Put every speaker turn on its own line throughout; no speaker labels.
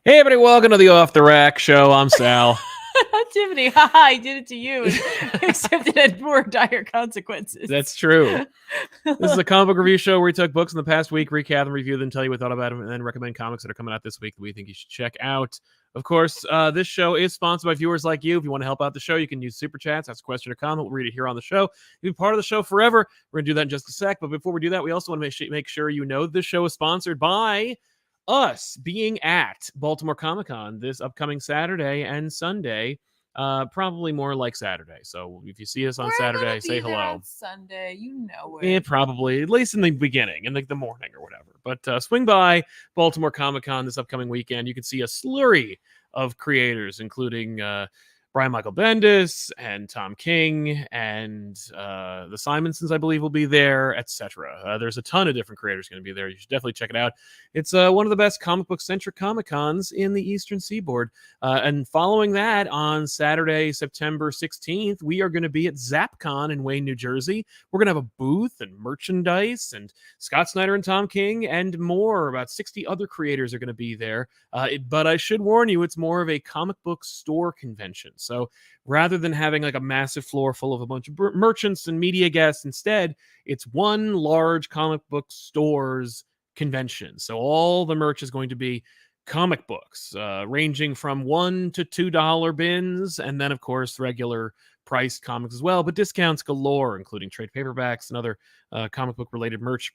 Hey everybody, welcome to the Off the Rack Show. I'm Sal.
Tiffany, haha, I did it to you, except it had more dire consequences.
That's true. This is a comic book review show where we took books in the past week, recap them, review them, tell you what we thought about them, and then recommend comics that are coming out this week that we think you should check out. Of course, this show is sponsored by viewers like you. If you want to help out the show, you can use Super Chats, ask a question or comment. We'll read it here on the show. You'll be part of the show forever. We're going to do that in just a sec. But before we do that, we also want to make sure you know this show is sponsored by us being at Baltimore Comic-Con this upcoming Saturday and Sunday. Probably more like Saturday. So if you see us on Saturday, say hello.
On Sunday, you know it.
Yeah, probably, at least in the beginning, in like the morning or whatever. But swing by Baltimore Comic-Con this upcoming weekend. You can see a slurry of creators, including Brian Michael Bendis and Tom King and the Simonsons, I believe, will be there, etc. There's a ton of different creators going to be there. You should definitely check it out. It's one of the best comic book centric Comic Cons in the Eastern Seaboard. And following that, on Saturday, September 16th, we are going to be at ZapCon in Wayne, New Jersey. We're going to have a booth and merchandise, and Scott Snyder and Tom King and more. About 60 other creators are going to be there. But I should warn you, it's more of a comic book store convention. So rather than having like a massive floor full of a bunch of merchants and media guests, instead, it's one large comic book stores convention. So all the merch is going to be comic books, ranging from $1 to $2 bins, and then, of course, regular priced comics as well, but discounts galore, including trade paperbacks and other comic book related merch.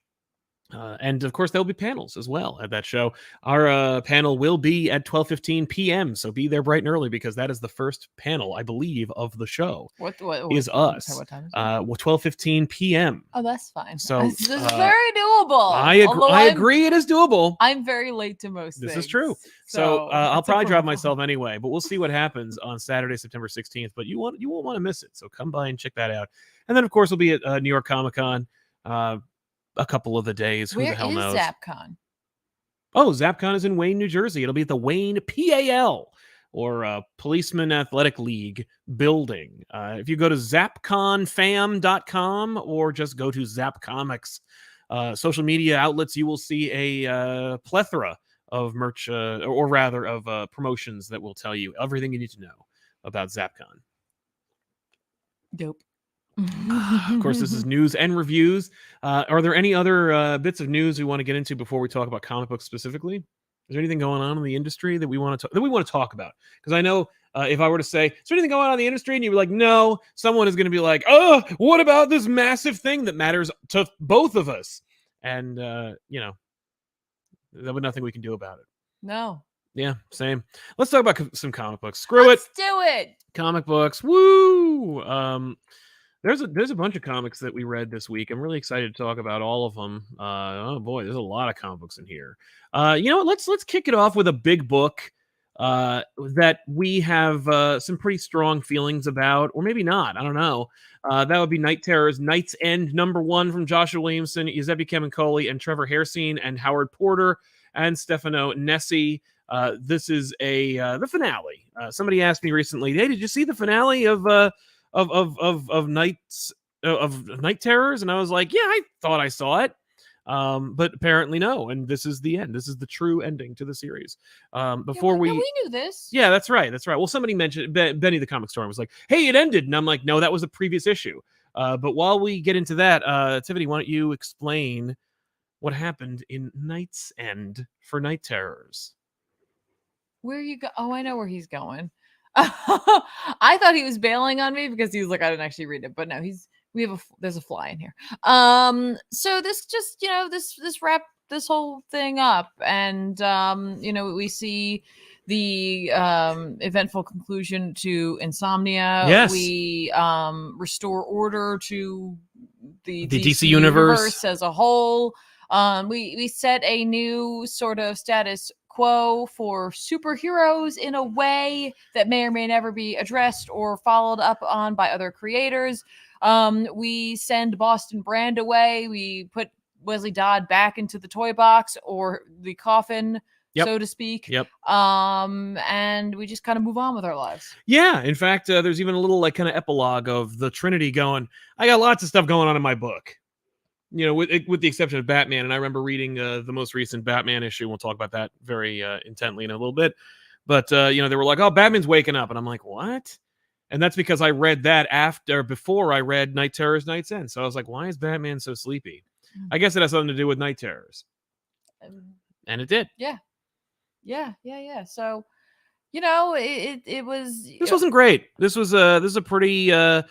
And of course, there'll be panels as well at that show. Our panel will be at 12:15 p.m. So be there bright and early, because that is the first panel, I believe, of the show.
What
is us?
What time is it?
12:15 p.m.
Oh, that's fine.
So
this is very doable.
I agree, it is doable.
I'm very late to most things.
This is true. So I'll probably drive myself anyway, but we'll see what happens on Saturday, September 16th. But you won't want to miss it. So come by and check that out. And then, of course, we'll be at New York Comic Con. A couple of the days. Who the hell knows?
Where is ZapCon?
Oh, ZapCon is in Wayne, New Jersey. It'll be at the Wayne PAL, or Policeman Athletic League building. If you go to zapconfam.com or just go to ZapComics social media outlets, you will see a plethora of merch, or rather of promotions that will tell you everything you need to know about ZapCon.
Dope.
Of course, this is news and reviews. Are there any other bits of news we want to get into before we talk about comic books specifically? Is there anything going on in the industry that we want to talk about? Because I know if I were to say, is there anything going on in the industry, and you're like, no, someone is going to be like, oh, what about this massive thing that matters to both of us? And there'll be nothing we can do about it.
No.
Yeah, same. Let's talk about some comic books. Let's
do it.
Comic books. Woo! There's a bunch of comics that we read this week. I'm really excited to talk about all of them. Oh boy, there's a lot of comic books in here. Let's kick it off with a big book that we have some pretty strong feelings about, or maybe not. I don't know. That would be Night Terrors, Night's End #1 from Joshua Williamson, Giuseppe Camuncoli, and Trevor Hairsine, and Howard Porter, and Stefano Nessi. This is the finale. Somebody asked me recently, hey, did you see the finale of Night Terrors? And I was like, yeah, I thought I saw it, but apparently no. And this is the end. This is the true ending to the series. We
knew this.
Yeah, that's right. Well, somebody mentioned Benny the Comic Store was like, hey, it ended, and I'm like, no, that was a previous issue. But while we get into that, Tiffany, why don't you explain what happened in Night's End for Night Terrors?
Where you go? Oh, I know where he's going. I thought he was bailing on me because he was like, I didn't actually read it, but no, there's a fly in here. So this just, this wrapped this whole thing up, and we see the eventful conclusion to Insomnia.
Yes.
We restore order to the
DC universe
as a whole. We set a new sort of status quo for superheroes in a way that may or may never be addressed or followed up on by other creators. We send Boston Brand away. We put Wesley Dodd back into the toy box, or the coffin, so to speak.
Yep.
And we just kind of move on with our lives.
Yeah. In fact, there's even a little kind of epilogue of the Trinity going, I got lots of stuff going on in my book. you know, with the exception of Batman. And I remember reading the most recent Batman issue. We'll talk about that very intently in a little bit. But you know, they were like, "Oh, Batman's waking up," and I'm like, "What?" And that's because I read that before I read Night Terrors, Night's End. So I was like, "Why is Batman so sleepy?" I guess it has something to do with Night Terrors, and it did.
Yeah. So, you know, it was.
This wasn't great. This was a pretty a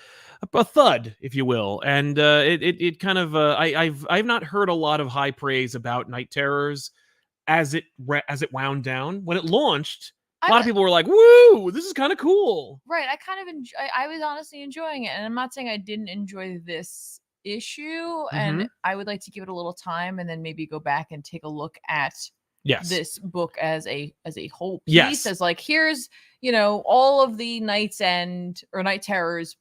thud, if you will, and it kind of I've not heard a lot of high praise about Night Terrors as it wound down. When it launched, a lot of people were like, "Woo, this is kind of cool."
Right. I kind of I was honestly enjoying it, and I'm not saying I didn't enjoy this issue, and I would like to give it a little time and then maybe go back and take a look at this book as a whole piece, as like, here's, you know, all of the Night's End or Night Terrors.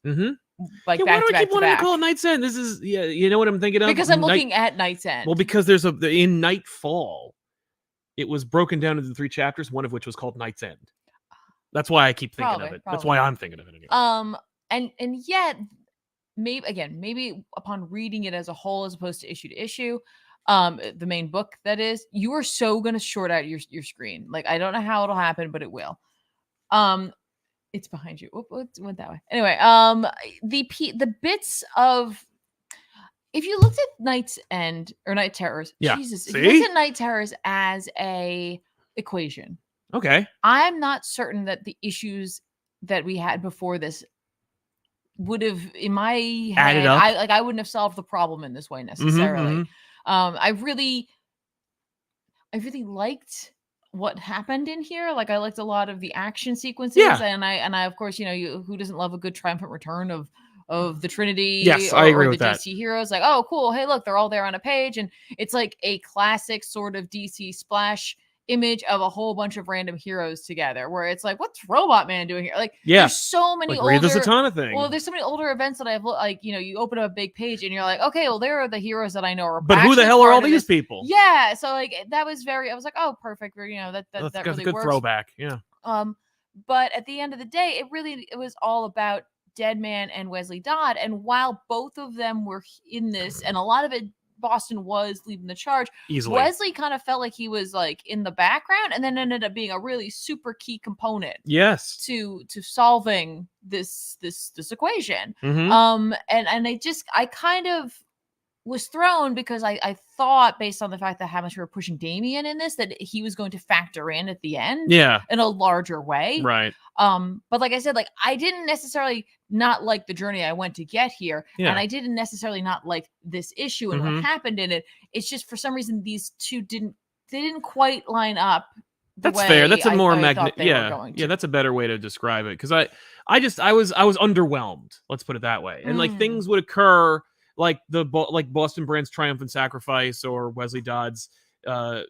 Like,
why do I keep wanting to call it Night's End? This is, you know what I'm thinking of?
Because I'm looking at Night's End.
Well, because there's in Nightfall, it was broken down into 3 chapters, one of which was called Night's End. That's why I keep thinking of it. That's why I'm thinking of it anyway.
And yet, maybe upon reading it as a whole, as opposed to issue, the main book, that is, you are so gonna short out your screen. Like, I don't know how it'll happen, but it will. It's behind you. It went that way. Anyway, the bits of, if you looked at Night's End or Night Terrors, Jesus, if you looked at Night Terrors as a equation,
okay,
I'm not certain that the issues that we had before this would have, in my head,
added up.
I wouldn't have solved the problem in this way necessarily. I really liked what happened in here. Like, I liked a lot of the action sequences, and I of course, you know, who doesn't love a good triumphant return of the Trinity?
Yes, I agree
or
with
the
that.
DC heroes. Like, oh, cool. Hey, look, they're all there on a page, and it's like a classic sort of DC splash image of a whole bunch of random heroes together, where it's like, what's Robot Man doing here? Like, there's so many
like,
older,
there's a ton of things.
Well, there's so many older events that I've, like, you know, you open up a big page and you're like, okay, well, there are the heroes that I know are,
but who the hell are all these people?
Yeah, so like, that was I was like, oh, perfect. You know, that really
a good
works.
Throwback. Yeah.
But at the end of the day, it was all about Deadman and Wesley Dodd, and while both of them were in this, and a lot of it, Boston was leading the charge
easily,
Wesley kind of felt like he was like in the background, and then ended up being a really super key component to solving this equation. And I kind of was thrown, because I thought, based on the fact that how much we were pushing Damian in this, that he was going to factor in at the end in a larger way.
Right.
But like I said, like, I didn't necessarily not like the journey I went to get here. And I didn't necessarily not like this issue and what happened in it. It's just, for some reason, these two didn't quite line up.
That's fair. That's a more that's a better way to describe it. Because I was underwhelmed. Let's put it that way. And like, things would occur, like Boston Brand's Triumphant Sacrifice, or Wesley Dodd's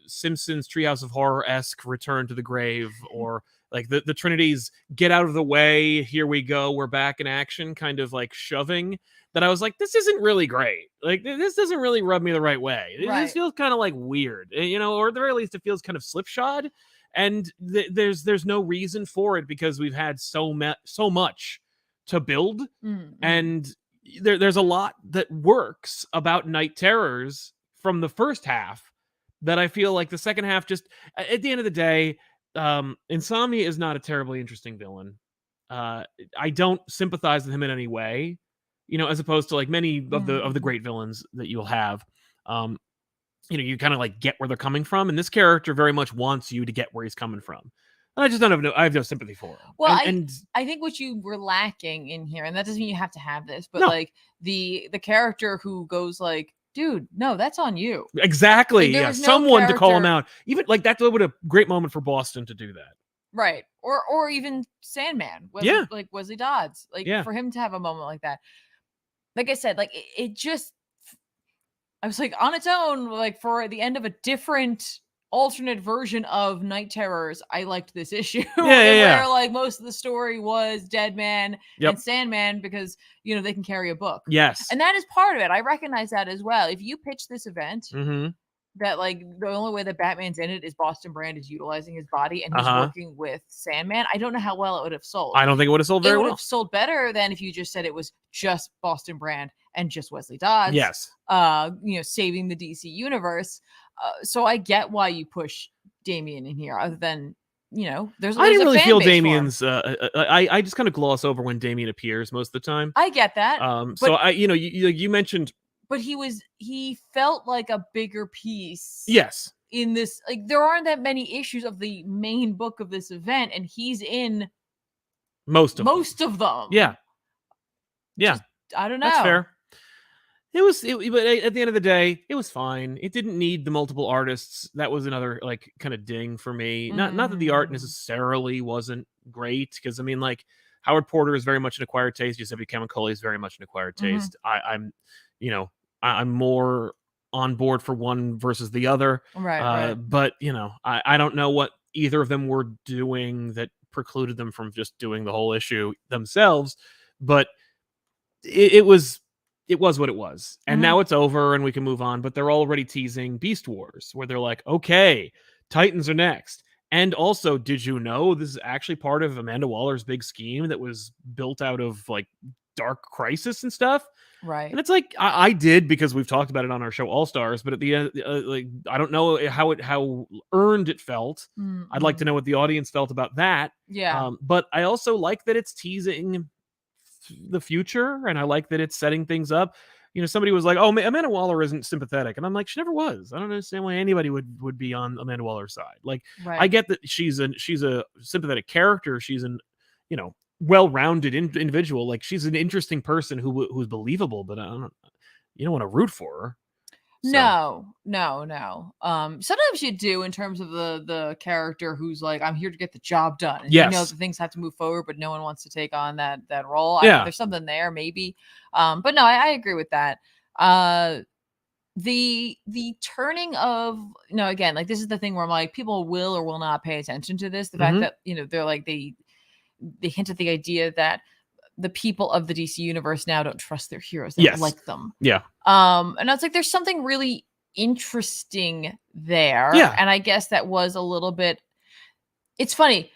Simpsons Treehouse of Horror-esque Return to the Grave, or like the Trinity's Get Out of the Way, Here We Go, We're Back in Action, kind of like shoving, that I was like, this isn't really great. Like, this doesn't really rub me the right way. This feels kind of like weird, you know, or at the very least, it feels kind of slipshod. And there's no reason for it, because we've had so much to build, and there's a lot that works about Night Terrors from the first half that I feel like the second half, just at the end of the day, Insomnia is not a terribly interesting villain. I don't sympathize with him in any way, you know, as opposed to like many of the great villains that you'll have. You know, you kind of like get where they're coming from, and this character very much wants you to get where he's coming from. And I have no sympathy for him.
Well, I think what you were lacking in here, and that doesn't mean you have to have this, but like the character who goes like, dude, no, that's on you.
Exactly. Like, someone to call him out. Even like, that would a great moment for Boston to do that.
Right. Or even Sandman. Like Wesley Dodds. Like, for him to have a moment like that. Like I said, like, it just, I was like, on its own, like, for the end of a different alternate version of Night Terrors, I liked this issue. Where like most of the story was Deadman and Sandman, because, you know, they can carry a book.
Yes.
And that is part of it. I recognize that as well. If you pitch this event that like the only way that Batman's in it is Boston Brand is utilizing his body and he's working with Sandman, I don't know how well it would have sold.
I don't think it would have sold very well.
It would have sold better than if you just said it was just Boston Brand and just Wesley Dodds.
Yes.
Saving the DC universe. So I get why you push Damian in here, other than there's
I didn't
a
really
fan
feel
base for him.
Damian's. I just kind of gloss over when Damian appears most of the time.
I get that.
So you mentioned,
but he felt like a bigger piece.
Yes.
In this, like, there aren't that many issues of the main book of this event, and he's in
most of
them.
Yeah.
Just, I don't know.
That's fair. But at the end of the day, it was fine. It didn't need the multiple artists. That was another like kind of ding for me. Not that the art necessarily wasn't great, because I mean, like, Howard Porter is very much an acquired taste. Giuseppe Camicoli is very much an acquired taste. I'm more on board for one versus the other.
Right.
But I don't know what either of them were doing that precluded them from just doing the whole issue themselves. But it was what it was. And now it's over and we can move on. But they're already teasing Beast Wars, where they're like, okay, Titans are next. And also, did you know this is actually part of Amanda Waller's big scheme that was built out of like Dark Crisis and stuff?
Right.
And it's like, I did, because we've talked about it on our show All Stars, but at the end, like, I don't know how earned it felt. I'd like to know what the audience felt about that.
Yeah.
But I also like that it's teasing the future, and I like that it's setting things up. Somebody was like, oh, Amanda Waller isn't sympathetic, and I'm like, she never was. I don't understand why anybody would be on Amanda Waller's side. Like,
right.
I get that she's a sympathetic character, she's an well-rounded individual, like, she's an interesting person who's believable, but you don't want to root for her. So.
No. Sometimes you do, in terms of the character who's like, I'm here to get the job done. And
yes.
That things have to move forward, but no one wants to take on that role.
Yeah.
There's something there, maybe. But no, I agree with that. The turning of, again, like, this is the thing where I'm like, people will or will not pay attention to this. The fact that, they're like, they hint at the idea that the people of the DC universe now don't trust their heroes. They don't like them.
Yeah.
And I was like, there's something really interesting there.
Yeah.
And I guess that was a little bit, it's funny.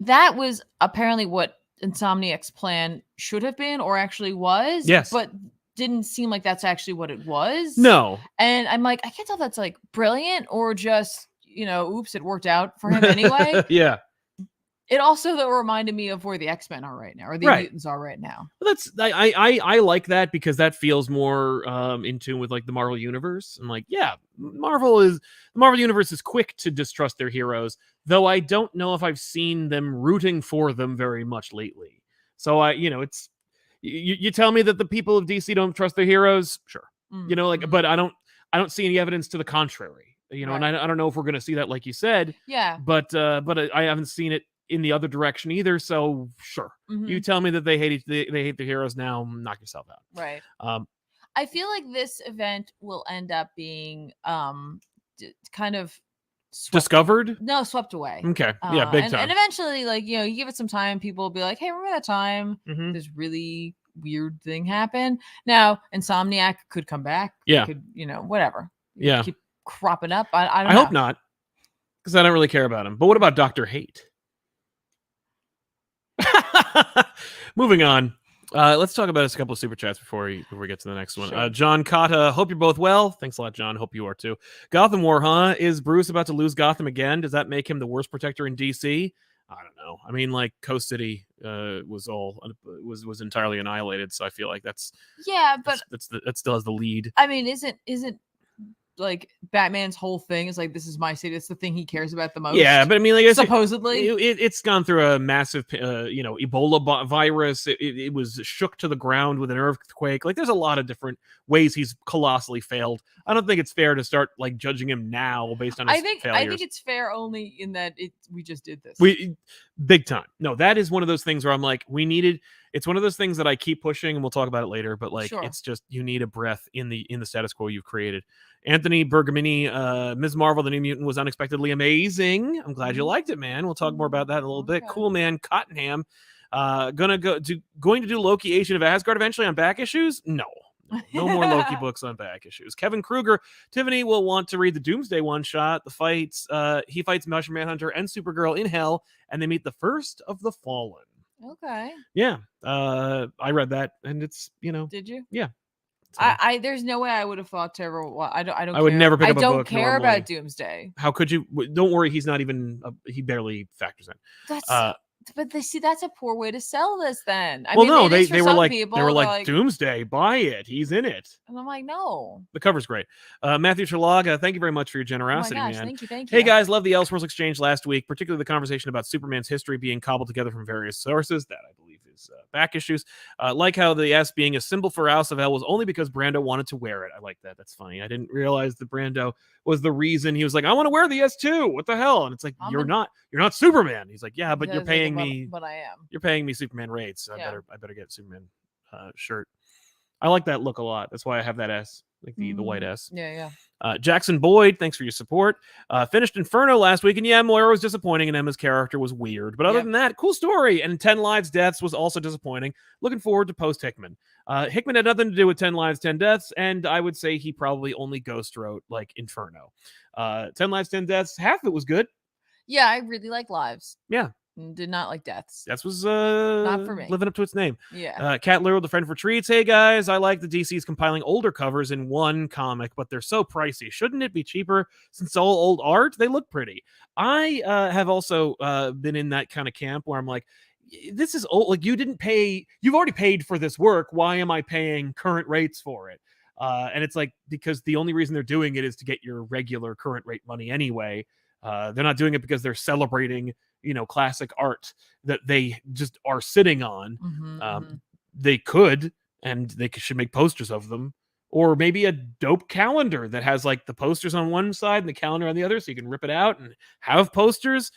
That was apparently what Insomniac's plan should have been, or actually was.
Yes.
But didn't seem like that's actually what it was.
No.
And I'm like, I can't tell if that's like brilliant or just, oops, it worked out for him anyway.
Yeah.
It also, though, reminded me of where the X-Men are right now, or the mutants are right now.
Well, I like that, because that feels more in tune with like the Marvel universe. And like, yeah, the Marvel universe is quick to distrust their heroes, though I don't know if I've seen them rooting for them very much lately. So it's you tell me that the people of DC don't trust their heroes, sure, but I don't see any evidence to the contrary. And I don't know if we're going to see that, like you said.
Yeah.
But I haven't seen it in the other direction either, so sure. You tell me that they hate their heroes now, knock yourself out.
Right. I feel like this event will end up being kind of
discovered?
No, swept away.
Okay. Yeah, big time.
And eventually, like, you give it some time, people will be like, hey, remember that time this really weird thing happened? Now, Insomniac could come back.
Yeah.
Could, whatever.
Yeah.
Keep cropping up. I don't
know.
I
hope not, because I don't really care about him. But what about Dr. Hate? Moving on. Let's talk about a couple of super chats before we get to the next one.
Sure.
John Cotta, hope you're both well. Thanks a lot, John. Hope you are too. Gotham War, huh? Is Bruce about to lose Gotham again? Does that make him the worst protector in DC? I don't know. I mean, like, Coast City was entirely annihilated, so I feel like that's that still has the lead.
I mean, isn't like Batman's whole thing is like, this is my city. It's the thing he cares about the most.
Yeah, but I mean, like,
supposedly
it's gone through a massive, Ebola virus. It was shook to the ground with an earthquake. Like, there's a lot of different ways he's colossally failed. I don't think it's fair to start like judging him now based on his failures.
I think it's fair only in that we just did this.
Big time. No, that is one of those things where I'm like, it's one of those things that I keep pushing, and we'll talk about it later, but like, sure. It's just, you need a breath in the status quo you've created. Anthony Bergamini, Ms. Marvel the New Mutant was unexpectedly amazing. I'm glad you liked it, man. We'll talk more about that in a little bit. Cool, man. Cottenham, going to do Loki Agent of Asgard eventually on back issues? No more Loki books on back issues. Kevin Kruger, Tiffany will want to read the Doomsday one shot. The fights, he fights Mushroom Manhunter and Supergirl in Hell, and they meet the first of the Fallen.
Okay.
Yeah. I read that, and it's,
Did you?
Yeah. So
there's no way I would have thought to ever. I don't.
I would
care.
never pick
I
up a
don't
book
care
normally.
about Doomsday.
How could you? Don't worry, he's not even. He barely factors in.
That's. But that's a poor way to sell this. Then I
well,
mean,
no,
it is for
they were
some
like
people,
they were
they're
like Doomsday, buy it, he's in it.
and I'm like, no.
The cover's great. Matthew Sherlock, thank you very much for your
Oh my
generosity,
gosh,
man.
thank you.
Hey guys, love the Elseworlds exchange last week, particularly the conversation about Superman's history being cobbled together from various sources. That I believe is back issues. Like how the S being a symbol for House of L was only because Brando wanted to wear it. I like that. That's funny. I didn't realize that Brando was the reason he was like, I want to wear the S too. What the hell? And it's like, you're not Superman. He's like, yeah, but you're paying me.
But I am.
You're paying me Superman rates. So
Yeah.
I better get a Superman shirt. I like that look a lot. That's why I have that S, like the white S.
Yeah.
Jackson Boyd, thanks for your support. Finished Inferno last week, and yeah, Moira was disappointing, and Emma's character was weird. But other than that, cool story. And 10 Lives Deaths was also disappointing. Looking forward to post Hickman. Hickman had nothing to do with 10 Lives, 10 Deaths, and I would say he probably only ghost wrote like Inferno. 10 Lives, 10 Deaths, half of it was good.
Yeah, I really like Lives.
Yeah.
Did not like Deaths.
That was
not for me.
Living up to its name.
Yeah.
Cat Literal, the friend for treats. Hey guys, I like the DC's compiling older covers in one comic, but they're so pricey. Shouldn't it be cheaper since all old art? They look pretty. I have also been in that kind of camp where I'm like, this is old. Like you've already paid for this work. Why am I paying current rates for it? And it's like, because the only reason they're doing it is to get your regular current rate money anyway. They're not doing it because they're celebrating, classic art that they just are sitting on. They could, and they should make posters of them, or maybe a dope calendar that has like the posters on one side and the calendar on the other, so you can rip it out and have posters.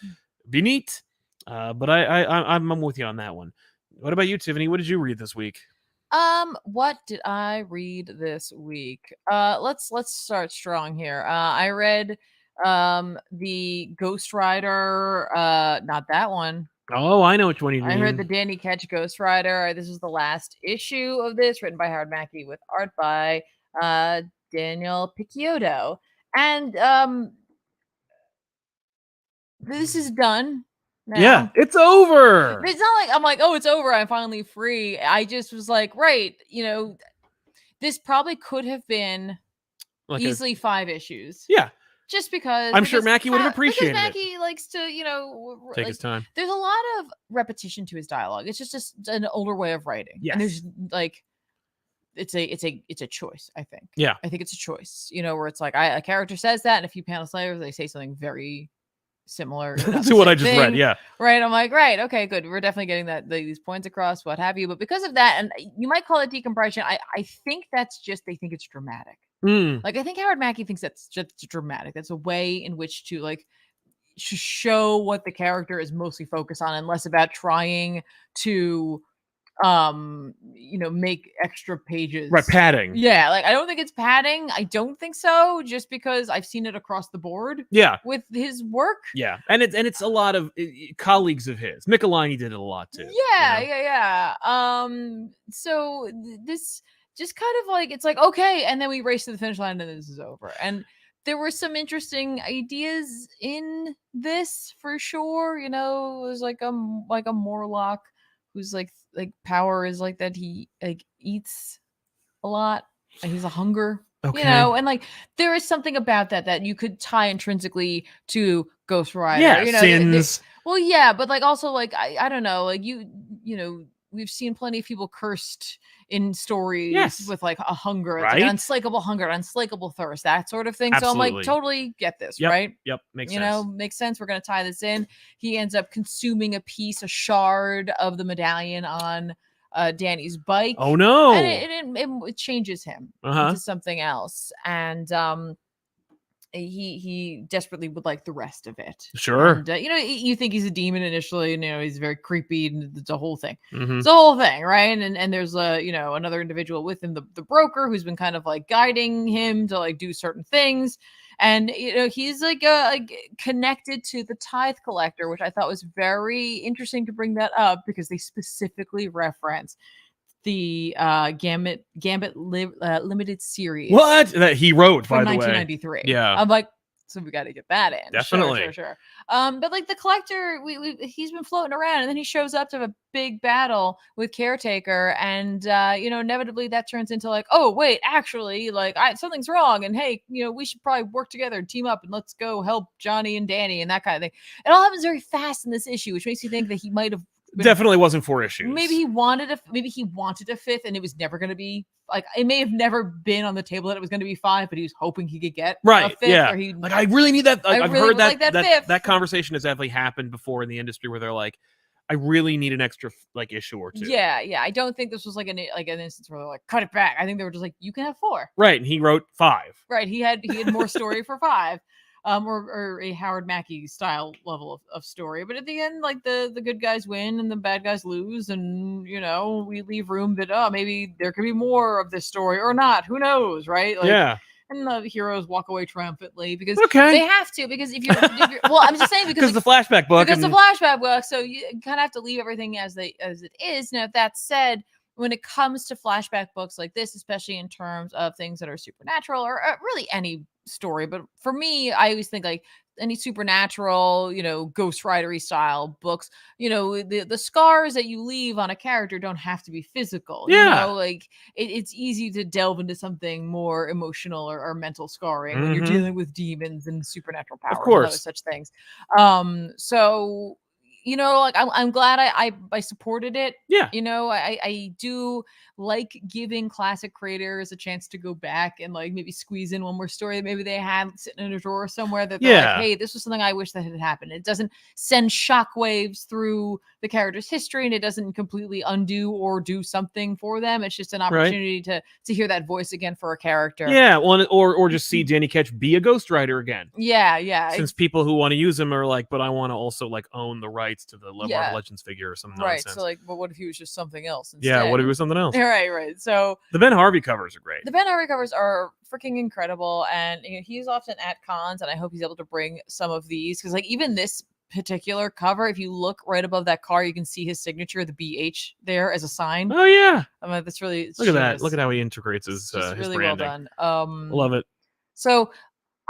Be neat. But I'm with you on that one. What about you, Tiffany? What did you read this week?
What did I read this week? Let's start strong here. I read the Ghost Rider, not that one.
Oh, I know which one you mean.
I read the Danny Ketch Ghost Rider. This is the last issue of this, written by Howard Mackey with art by Daniel Picciotto. And this is done now.
Yeah, it's over.
It's not like I'm like, oh, it's over, I'm finally free. I just was like, right, this probably could have been like easily 5 issues.
Yeah.
Just because
I'm sure Mackie would have appreciated
it. Mackie likes to,
take his time.
There's a lot of repetition to his dialogue. It's just an older way of writing.
Yes.
And there's like, it's a choice, I think.
Yeah.
I think it's a choice, where it's like a character says that, and a few panels later they say something very similar
to what I just read. Yeah.
Right. I'm like, right. Okay, good. We're definitely getting these points across, what have you. But because of that, and you might call it decompression, I think that's just, they think it's dramatic. Like, I think Howard Mackey thinks that's just dramatic. That's a way in which to like show what the character is mostly focused on, and less about trying to make extra pages.
Right, padding.
Yeah, like I don't think it's padding. I don't think so, just because I've seen it across the board.
Yeah,
with his work.
Yeah, and it's a lot of colleagues of his. Michelini did it a lot too.
Yeah. So this just kind of like, it's like, okay, and then we race to the finish line and then this is over. And there were some interesting ideas in this for sure. It was like a Morlock who's like power is like that he like eats a lot. Like he's a hunger.
Okay.
And like there is something about that you could tie intrinsically to Ghost Rider.
Yeah, sins.
Well, yeah, but like also like I don't know, like we've seen plenty of people cursed in stories with like a hunger, it's like unslakable hunger, unslakable thirst, that sort of thing.
Absolutely.
So I'm like, totally get this, right?
Yep, makes sense.
Makes sense. We're gonna tie this in. He ends up consuming a shard of the medallion on Danny's bike.
Oh no!
And it changes him into something else, and he desperately would like the rest of it.
Sure.
And, you think he's a demon initially, and he's very creepy, and it's a whole thing.
Mm-hmm.
It's a whole thing, right? And there's another individual with him, the broker, who's been kind of like guiding him to like do certain things. And he's like connected to the tithe collector, which I thought was very interesting to bring that up, because they specifically reference the Gambit limited series.
What? That he wrote, by the way.
1993.
Yeah.
I'm like, So we got to get that in.
Definitely.
Sure. But like the collector, he's been floating around, and then he shows up to have a big battle with Caretaker, and inevitably that turns into like, oh wait, actually, like something's wrong, and hey, we should probably work together and team up, and let's go help Johnny and Danny and that kind of thing. It all happens very fast in this issue, which makes you think that he might have
definitely wasn't 4 issues.
Maybe he wanted a fifth, and it was never going to be like, it may have never been on the table that it was going to be 5, but he was hoping he could get a fifth.
Yeah.
Or
like, I really need that. I've
really
heard
like
that conversation has definitely happened before in the industry where they're like, I really need an extra like issue or 2.
Yeah. I don't think this was like an instance where they're like, cut it back. I think they were just like, you can have 4.
Right, and he wrote 5.
Right, he had more story for 5. Or a Howard Mackie style level of story. But at the end, like the good guys win and the bad guys lose, and we leave room that maybe there could be more of this story or not. Who knows, right? Like,
yeah.
And the heroes walk away triumphantly because
okay.
they have to. Because if you're well, I'm just saying because
the flashback book.
Because the flashback book, so you kind of have to leave everything as it is. Now, that said, when it comes to flashback books like this, especially in terms of things that are supernatural or really any story, but for me, I always think like any supernatural, Ghost Rider-y style books, the scars that you leave on a character don't have to be physical.
Yeah.
Like it's easy to delve into something more emotional or mental scarring when you're dealing with demons and supernatural powers and other such things. So like I'm glad I supported it.
Yeah.
I do like giving classic creators a chance to go back and like maybe squeeze in one more story that maybe they had sitting in a drawer somewhere that they're like, hey, this was something I wish that had happened. It doesn't send shockwaves through the character's history, and it doesn't completely undo or do something for them. It's just an opportunity to hear that voice again for a character.
Yeah, well, or just see Danny Ketch be a Ghost Rider again.
Yeah.
Since people who want to use him are like, but I want to also like own the rights to the Marvel Legends figure or some nonsense.
Right. So like, but what if he was just something else instead?
Yeah, what if he was something else?
Right. So
the Ben Harvey covers are great.
The Ben Harvey covers are freaking incredible, and he's often at cons, and I hope he's able to bring some of these, because like even this particular cover, if you look right above that car, you can see his signature, the BH, there as a sign.
Oh yeah,
I mean, that's really
look at that. Look at how he integrates his
really
branding.
well done.
Love it.
So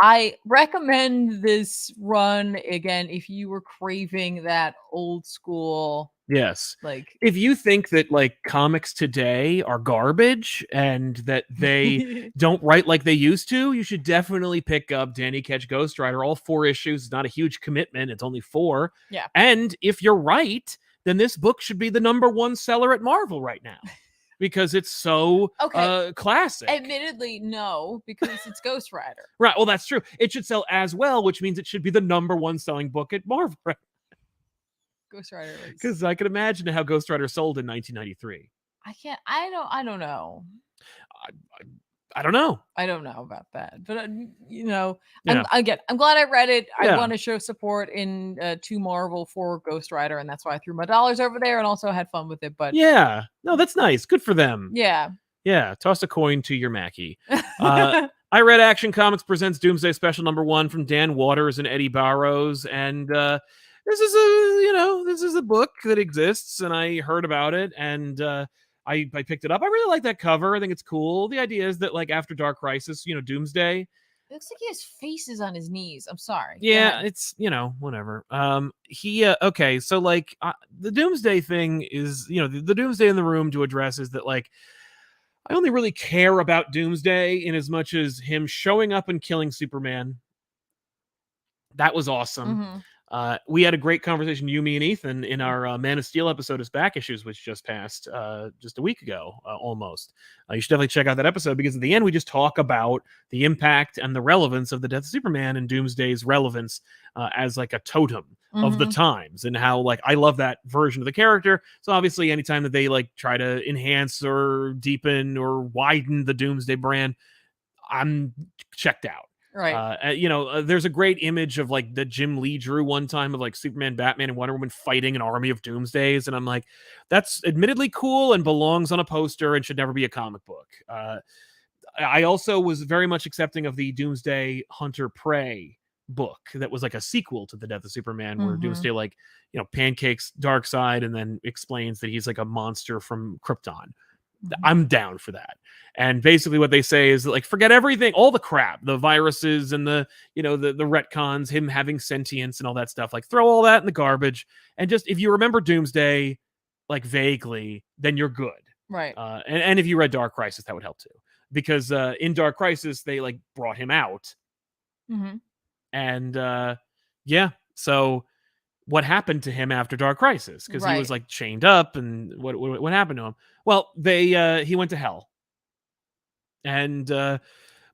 I recommend this run again if you were craving that old school.
Yes.
Like,
if you think that like comics today are garbage and that they don't write like they used to, you should definitely pick up Danny Ketch Ghost Rider. All 4 issues. It's not a huge commitment. It's only 4.
Yeah.
And if you're right, then this book should be the #1 seller at Marvel right now. Because it's so classic.
Admittedly, no, because it's Ghost Rider.
Right. Well, that's true. It should sell as well, which means it should be the #1 selling book at Marvel. Right?
Ghost Rider.
Because I can imagine how Ghost Rider sold in 1993.
I don't know.
I don't know.
I don't know about that, but I'm glad I read it. I want to show support to Marvel for Ghost Rider, and that's why I threw my dollars over there and also had fun with it. But
yeah, no, that's nice. Good for them.
Yeah.
Toss a coin to your Mackie. I read Action Comics presents Doomsday Special #1 from Dan Waters and Eddie Barrows, and this is a book that exists, and I heard about it, and I picked it up. I really like that cover. I think it's cool. The idea is that like after Dark Crisis, Doomsday.
It looks like he has faces on his knees. I'm sorry.
Yeah, it's whatever. Okay, so like the Doomsday thing is the Doomsday in the Room to address is that like I only really care about Doomsday in as much as him showing up and killing Superman. That was awesome. We had a great conversation, you, me, and Ethan, in our Man of Steel episode of Back Issues, which just passed just a week ago, almost. You should definitely check out that episode, because at the end, we just talk about the impact and the relevance of the death of Superman and Doomsday's relevance as like a totem of the times, and how like I love that version of the character. So obviously, anytime that they like try to enhance or deepen or widen the Doomsday brand, I'm checked out.
Right.
There's a great image of like that Jim Lee drew one time of like Superman, Batman, and Wonder Woman fighting an army of Doomsdays. And I'm like, that's admittedly cool and belongs on a poster and should never be a comic book. I also was very much accepting of the Doomsday Hunter Prey book that was like a sequel to the Death of Superman, where Doomsday like, pancakes Darkseid and then explains that he's like a monster from Krypton. I'm down for that. And basically what they say is like, forget everything, all the crap, the viruses and the retcons, him having sentience and all that stuff. Like throw all that in the garbage. And just, if you remember Doomsday, like vaguely, then you're good.
Right.
And if you read Dark Crisis, that would help too. Because in Dark Crisis, they like brought him out. And yeah, so what happened to him after Dark Crisis? Because he was like chained up, and what happened to him? Well, he went to hell. And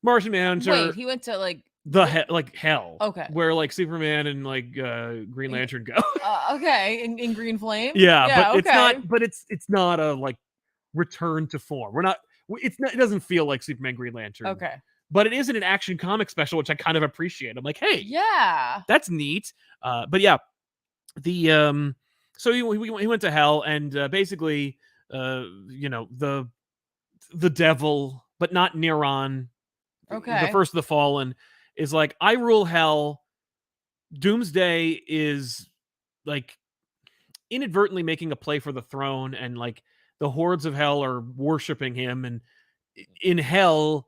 Martian Manhunter.
Wait, he went to like
hell.
Okay.
Where like Superman and like Green Lantern go.
Okay, in Green Flame.
Yeah, but
okay.
it's not. But it's not a like return to form. We're not. It's not. It doesn't feel like Superman, Green Lantern.
Okay.
But it is an Action Comic special, which I kind of appreciate. I'm like, hey,
yeah,
that's neat. But yeah, the so he went to hell, and basically, the devil, but not Neron.
Okay.
The first of the fallen is like, I rule hell. Doomsday is like inadvertently making a play for the throne, and like the hordes of hell are worshiping him. And in hell,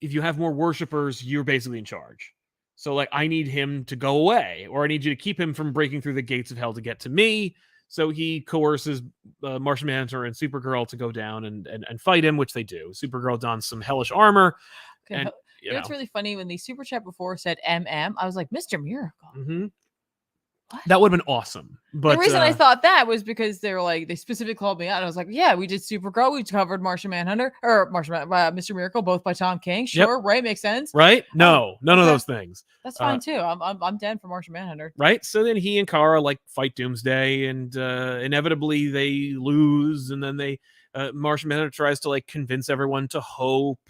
if you have more worshipers, you're basically in charge. So like, I need him to go away, or I need you to keep him from breaking through the gates of hell to get to me. So he coerces Martian Manhunter and Supergirl to go down and fight him, which they do. Supergirl dons some hellish armor.
Okay.
And
it's really funny when the super chat before said MM, I was like, Mr. Miracle. What?
That would have been awesome. But
the reason I thought that was because they specifically called me out. And I was like, yeah, we did Supergirl. We covered Martian Manhunter or Mr. Miracle, both by Tom King. Sure, right? Makes sense.
Right? No, none of those things.
That's fine too. I'm down for Martian Manhunter.
Right? So then he and Kara like fight Doomsday, and inevitably they lose, and then Martian Manhunter tries to like convince everyone to hope,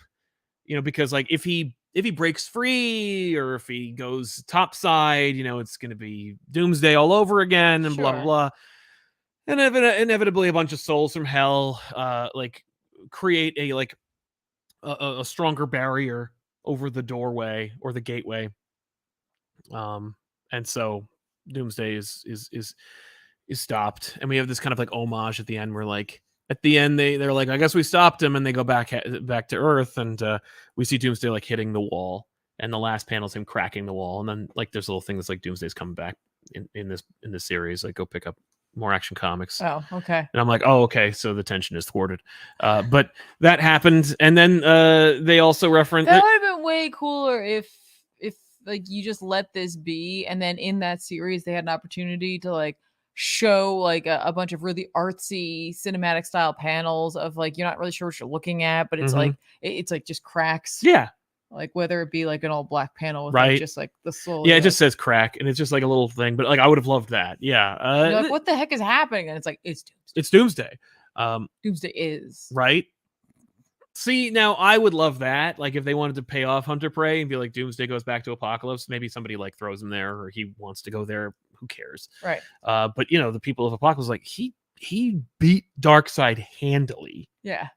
because like if he breaks free, or if he goes topside, it's going to be Doomsday all over again, and blah, blah, blah. And inevitably a bunch of souls from hell like create a stronger barrier over the doorway or the gateway. And so Doomsday is stopped. And we have this kind of like homage at the end where like, at the end, they're like, I guess we stopped him, and they go back to Earth, and we see Doomsday like hitting the wall, and the last panel is him cracking the wall, and then like there's a little thing that's like Doomsday's coming back in this series. Like, go pick up more Action Comics.
Oh, okay.
And I'm like, oh, okay, so the tension is thwarted. But that happened, and then they also reference
that would have been way cooler if like you just let this be, and then in that series they had an opportunity to like show like a bunch of really artsy cinematic style panels of like, you're not really sure what you're looking at, but it's like it's like just cracks.
Yeah,
like whether it be like an all black panel with
right,
like, just like the soul.
Yeah, it just says crack, and it's just like a little thing, but like I would have loved that. Yeah,
you're like, what the heck is happening? And it's like, it's
Doomsday.
Doomsday is
right. See, now I would love that. Like if they wanted to pay off Hunter Prey and be like, Doomsday goes back to Apocalypse, maybe somebody like throws him there, or he wants to go there. Who cares?
Right.
But the people of Apocalypse, like he beat Darkseid handily.
Yeah.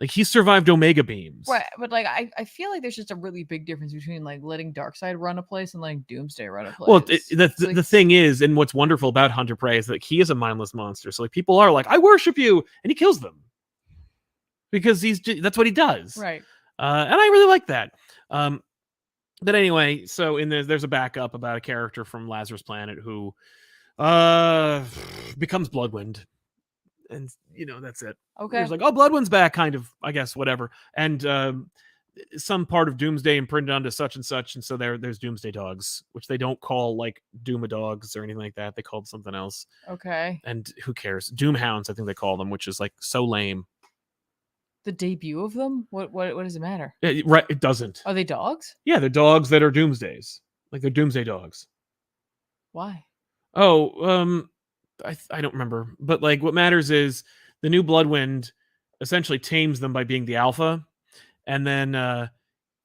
Like he survived Omega beams.
Right. But like I feel like there's just a really big difference between like letting Darkseid run a place and letting Doomsday run a place.
Well, the thing is, and what's wonderful about Hunter Prey is that he is a mindless monster. So like people are like, I worship you, and he kills them. Because that's what he does.
Right.
And I really like that. But anyway, so there's a backup about a character from Lazarus Planet who becomes Bloodwind. And that's it.
Okay.
There's like, oh, Bloodwind's back, kind of, I guess, whatever. And some part of Doomsday imprinted onto such and such, and so there's Doomsday dogs, which they don't call like Dooma dogs or anything like that. They called something else.
Okay.
And who cares? Doomhounds, I think they call them, which is like so lame.
The debut of them? What does it matter?
Right, it doesn't.
Are they dogs?
Yeah, they're dogs that are Doomsdays. Like they're Doomsday dogs.
Why?
Oh, I don't remember. But like what matters is the new Bloodwind essentially tames them by being the alpha, and then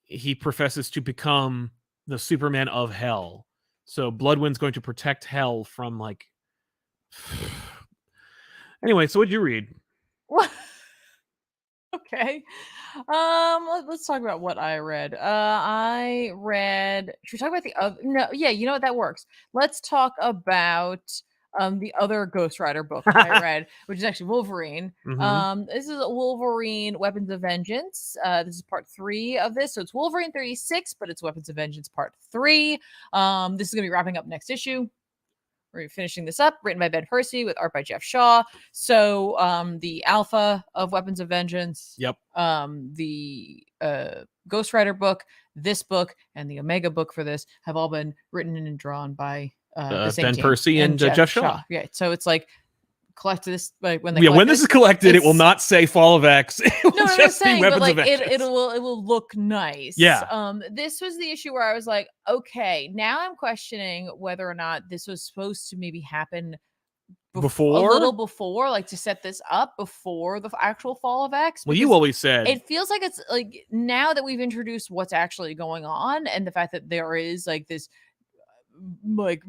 he professes to become the Superman of Hell. So Bloodwind's going to protect Hell from like Anyway, so what'd you read?
What? Okay. Let's talk about what I read. Should we talk about the other? No, yeah, you know what, that works. Let's talk about the other Ghost Rider book that I read, which is actually Wolverine. This is Wolverine Weapons of Vengeance. This is part 3 of this. So it's Wolverine 36, but it's Weapons of Vengeance part 3. This is going to be wrapping up next issue. We're finishing this up, written by Ben Percy with art by Jeff Shaw. So the Alpha of Weapons of Vengeance,
Yep.
The Ghost Rider book, this book, and the Omega book for this have all been written and drawn by the same
Ben
team.
Percy and Jeff Shaw.
Yeah, so it's like collect this, like when
when this is collected, it will not say Fall of X. It will just be Weapons of Vengeance.
it will look nice.
Yeah.
This was the issue where I was like, okay, now I'm questioning whether or not this was supposed to maybe happen
before,
a little before, like to set this up before the actual Fall of X.
Well, you always said
it feels like it's like now that we've introduced what's actually going on and the fact that there is like this like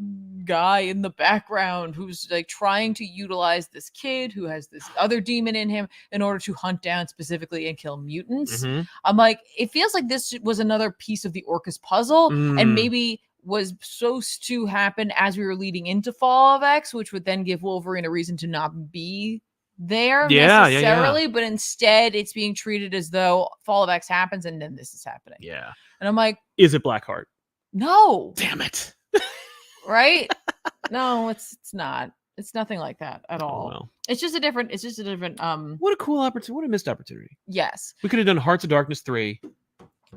guy in the background who's like trying to utilize this kid who has this other demon in him in order to hunt down specifically and kill mutants. I'm like, it feels like this was another piece of the Orcus puzzle and maybe was supposed to happen as we were leading into Fall of X, which would then give Wolverine a reason to not be there necessarily, but instead it's being treated as though Fall of X happens and then this is happening.
Yeah.
And I'm like,
is it Blackheart?
No.
Damn it.
Right? No, it's not. It's nothing like that at all.
Well.
It's just a different
what a cool opportunity. What a missed opportunity.
Yes.
We could have done Hearts of Darkness 3.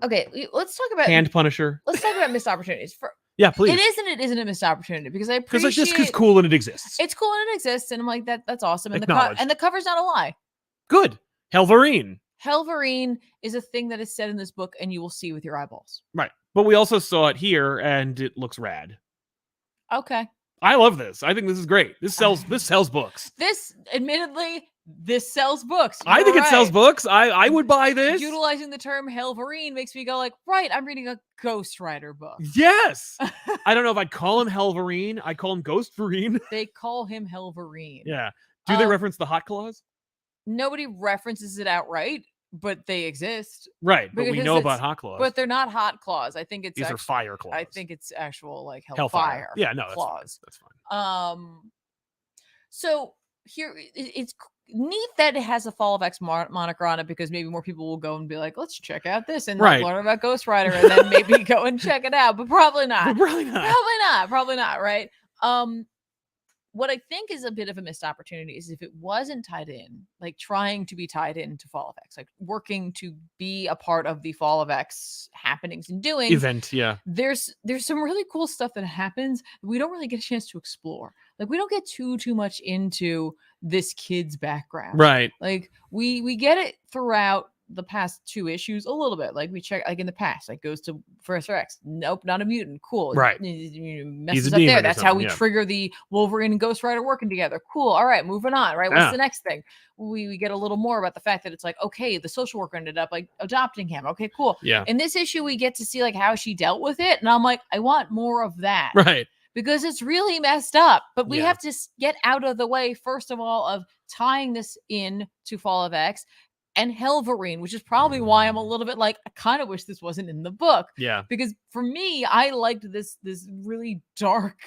Okay, let's talk about
Hand Punisher.
Let's talk about missed opportunities.
Yeah, please.
It isn't a missed opportunity because I appreciate
because it's cool and it exists.
It's cool and it exists, and I'm like that's awesome. And the cover's not a lie.
Good. Helverine.
Helverine is a thing that is said in this book, and you will see with your eyeballs.
Right, but we also saw it here, and it looks rad.
Okay.
I love this. I think this is great. This sells books.
This sells books.
I think it sells books. I would buy this.
Utilizing the term Helverine makes me go like, right, I'm reading a Ghost Rider book.
Yes. I don't know if I'd call him Helverine. I'd call him Ghostverine.
They call him Helverine.
Yeah. Do they reference the hot claws?
Nobody references it outright, but they exist.
Right, but we know about hot claws.
But they're not hot claws. I think
these are fire claws.
I think it's actual like
hellfire. Yeah, no,
claws.
That's fine.
So here it's neat that it has a Fall of X moniker on it because maybe more people will go and be like, let's check out this and learn about Ghost Rider and then maybe go and check it out. But probably not. Probably not. Right. What I think is a bit of a missed opportunity is if it wasn't tied in, like trying to be tied into Fall of X, like working to be a part of the Fall of X happenings and doing
event. Yeah.
There's some really cool stuff that happens that we don't really get a chance to explore. Like we don't get too much into this kid's background.
Right.
Like we get it throughout the past 2 issues a little bit. Like we check like in the past, like goes to Professor X. Nope, not a mutant. Cool.
Right.
Messes up there. That's how we trigger the Wolverine and Ghost Rider working together. Cool. All right, moving on. Right. What's the next thing? We get a little more about the fact that it's like, okay, the social worker ended up like adopting him. Okay, cool.
Yeah.
In this issue, we get to see like how she dealt with it. And I'm like, I want more of that.
Right.
Because it's really messed up. But we have to get out of the way, first of all, of tying this in to Fall of X and Helverine, which is probably why I'm a little bit like, I kind of wish this wasn't in the book.
Yeah.
Because for me, I liked this really dark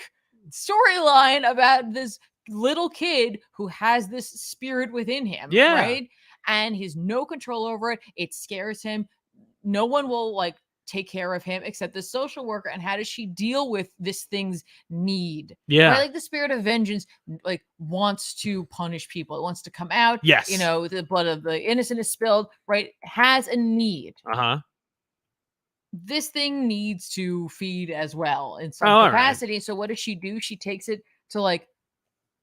storyline about this little kid who has this spirit within him.
Yeah.
Right. And he's no control over it. It scares him. No one will like take care of him except the social worker. And how does she deal with this thing's need?
Yeah.
Right? Like the spirit of vengeance, like wants to punish people. It wants to come out.
Yes.
You know, the blood of the innocent is spilled, right? Has a need.
Uh-huh.
This thing needs to feed as well in some capacity. Right. So what does she do? She takes it to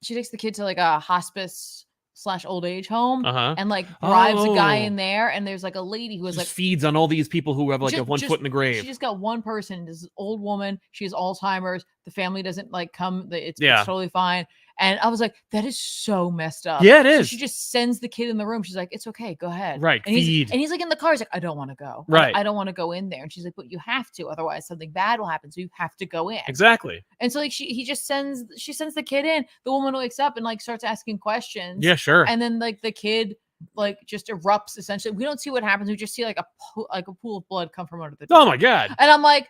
she takes the kid to like a hospice / old age home and like bribes a guy in there, and there's like a lady who is like
feeds on all these people who have like a 1 foot in the grave.
She just got one person, this old woman. She has Alzheimer's. The family doesn't like come. It's totally fine. And I was like, that is so messed up.
Yeah, it is.
So she just sends the kid in the room. She's like, it's okay, go ahead.
Right.
And he's like in the car. He's like, I don't want to go.
Right.
I don't want to go in there. And she's like, but you have to, otherwise something bad will happen. So you have to go in.
Exactly.
And so like she sends the kid in. The woman wakes up and like starts asking questions.
Yeah, sure.
And then like the kid like just erupts essentially. We don't see what happens. We just see like a pool of blood come from under the door.
Oh my God.
And I'm like,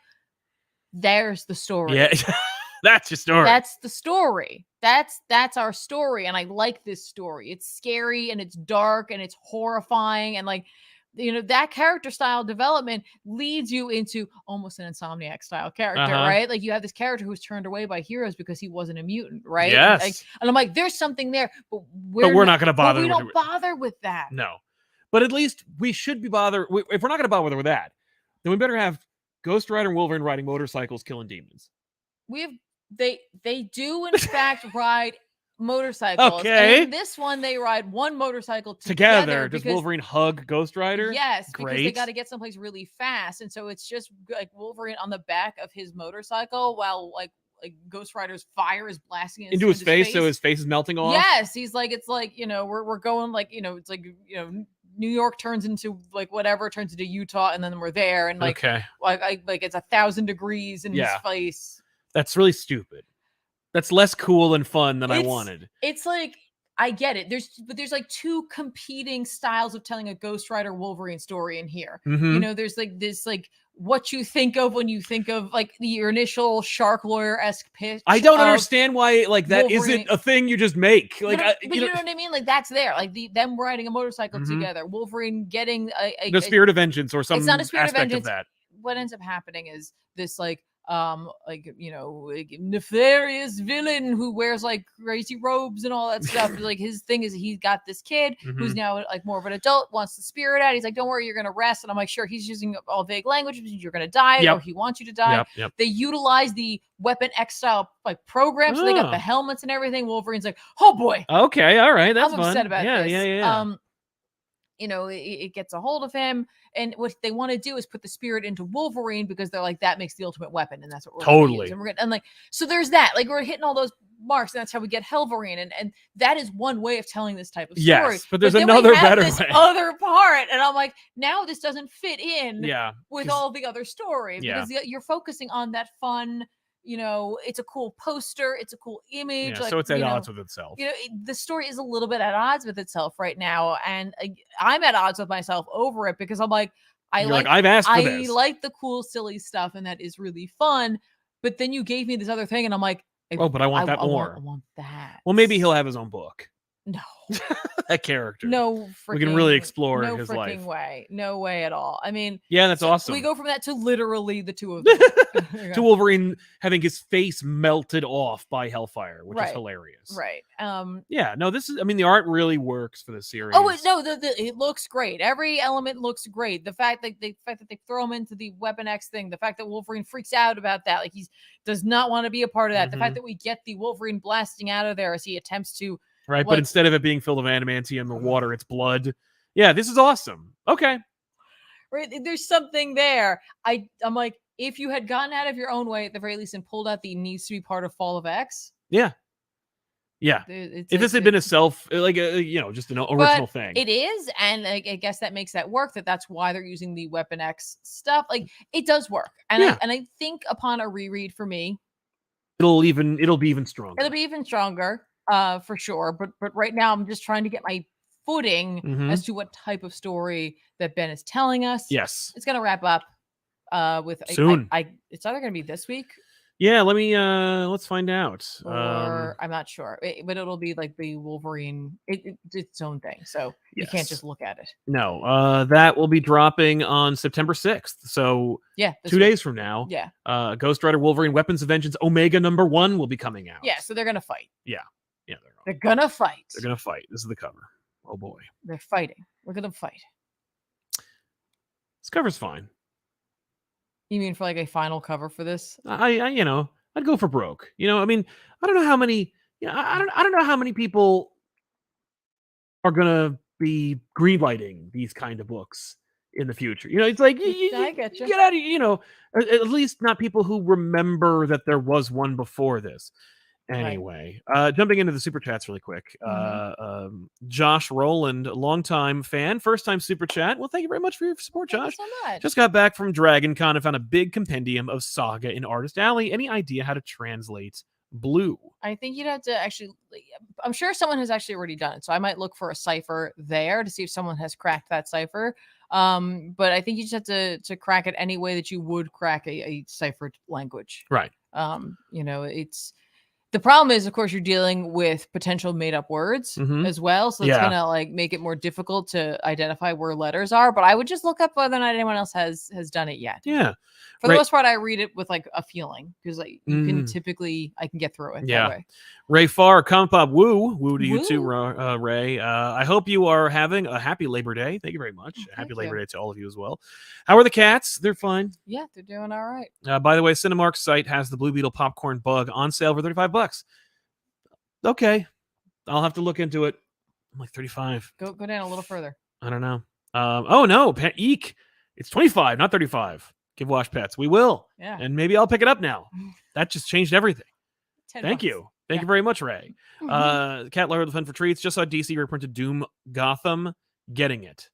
there's the story.
Yeah. That's your story.
That's the story. That's our story, and I like this story. It's scary and it's dark and it's horrifying, and like, that character style development leads you into almost an Insomniac style character, right? Like, you have this character who's turned away by heroes because he wasn't a mutant, right?
Yes.
And I'm like, there's something there, but
we're not going to bother.
We don't bother with that.
No, but at least we should be bothered. If we're not going to bother with that, then we better have Ghost Rider and Wolverine riding motorcycles, killing demons.
They do in fact ride motorcycles.
Okay.
And in this one, they ride one motorcycle
together. Does Wolverine hug Ghost Rider?
Yes,
Great.
because they got to get someplace really fast, and so it's just like Wolverine on the back of his motorcycle while like Ghost Rider's fire is blasting
into his face, so his face is melting off.
Yes, he's like, it's like, we're going like, it's like, New York turns into like whatever, turns into Utah, and then we're there, and like, like it's 1,000 degrees in his face.
That's really stupid. That's less cool and fun than I wanted.
It's like, I get it. There's like two competing styles of telling a Ghost Rider Wolverine story in here. There's like this, like, what you think of when you think of like your initial shark lawyer-esque pitch.
I don't understand why like that Wolverine isn't a thing you just make. Like,
but you know what I mean? Like, that's there. Like them riding a motorcycle together, Wolverine getting
the spirit of vengeance or some
it's not a spirit
aspect
of vengeance.
Of that.
What ends up happening is this like nefarious villain who wears like crazy robes and all that stuff. Like, his thing is he got this kid who's now like more of an adult, wants the spirit out. He's like, don't worry, you're gonna rest. And I'm like, sure. He's using all vague language. You're gonna die, or he wants you to die. They utilize the Weapon X style like program, so they got the helmets and everything. Wolverine's like, oh boy,
okay, all right, that's
I'm
fun.
upset about this.
Yeah.
It gets a hold of him, and what they want to do is put the spirit into Wolverine because they're like, that makes the ultimate weapon, and that's what we're gonna use. And like, so there's that. Like, we're hitting all those marks, and that's how we get Helverine, and that is one way of telling this type of story.
Yes, but there's another better way.
Other part, and I'm like, now this doesn't fit in with all the other story because you're focusing on that fun. It's a cool poster. It's a cool image.
So it's at odds with itself.
The story is a little bit at odds with itself right now. And I'm at odds with myself over it because I'm like,
I've asked for this.
I like the cool, silly stuff. And that is really fun. But then you gave me this other thing. And I'm like,
but I want that more.
I want that.
Well, maybe he'll have his own book.
No.
That character.
No,
we can really explore his
life. No way at all. I mean,
that's awesome.
We go from that to literally the two of them.
To Wolverine having his face melted off by Hellfire, which is hilarious.
Right.
This is. I mean, the art really works for the series.
Oh no, it looks great. Every element looks great. The fact that they throw him into the Weapon X thing, the fact that Wolverine freaks out about that, like he does not want to be a part of that. The fact that we get the Wolverine blasting out of there as he attempts to.
Right, but instead of it being filled with adamantium or water, it's blood. Yeah, this is awesome. Okay.
Right, there's something there. I'm like, if you had gotten out of your own way at the very least and pulled out the needs to be part of Fall of X.
Yeah. If this had been a self, like just an original thing.
It is, and I guess that makes that work. That's why they're using the Weapon X stuff. Like, it does work, and I think upon a reread for me,
it'll be even stronger.
It'll be even stronger. For sure, but right now I'm just trying to get my footing as to what type of story that Ben is telling us.
Yes,
it's gonna wrap up with
soon.
It's either gonna be this week.
Yeah, let's find out.
Or I'm not sure, but it'll be like the Wolverine, it's its own thing, so you can't just look at it.
No, that will be dropping on September 6th. So 2 days from now.
Yeah.
Ghost Rider Wolverine Weapons of Vengeance Omega #1 will be coming out.
Yeah, so they're gonna fight.
Yeah,
they're gonna fight.
They're gonna fight. This is the cover. Oh boy,
they're fighting. Look at them fight.
This cover's fine.
You mean for like a final cover for this?
I'd go for broke. I mean, I don't know how many. I don't know how many people are gonna be greenlighting these kind of books in the future. It's like
I get you.
Get out of at least not people who remember that there was one before this. Anyway, jumping into the super chats really quick. Josh Rowland, longtime fan, first time super chat. Well, thank you very much for your support, Josh.
Thank you so much.
Just got back from Dragon Con and found a big compendium of Saga in Artist Alley. Any idea how to translate blue?
I think you'd have to actually. I'm sure someone has actually already done it, so I might look for a cipher there to see if someone has cracked that cipher. But I think you just have to crack it any way that you would crack a ciphered language.
Right.
It's the problem is, of course, you're dealing with potential made up words as well. So it's gonna like make it more difficult to identify where letters are. But I would just look up whether or not anyone else has done it yet.
Yeah.
For the most part, I read it with like a feeling because like you can typically I can get through it that way.
Ray Farr, ComicPop, woo to you too, Ray. I hope you are having a happy Labor Day. Thank you very much. Happy Labor Day to all of you as well. How are the cats? They're fine.
Yeah, they're doing all right.
By the way, Cinemark's site has the Blue Beetle popcorn bug on sale for $35. Okay, I'll have to look into it. I'm like 35.
Go down a little further.
I don't know. Oh no, eek! It's 25, not 35. Give Wash Pets. We will.
Yeah.
And maybe I'll pick it up now. That just changed everything. Thank you. Thank you very much, Ray. Cat Lord of the Fun for Treats. Just saw DC reprinted Doom Gotham. Getting it.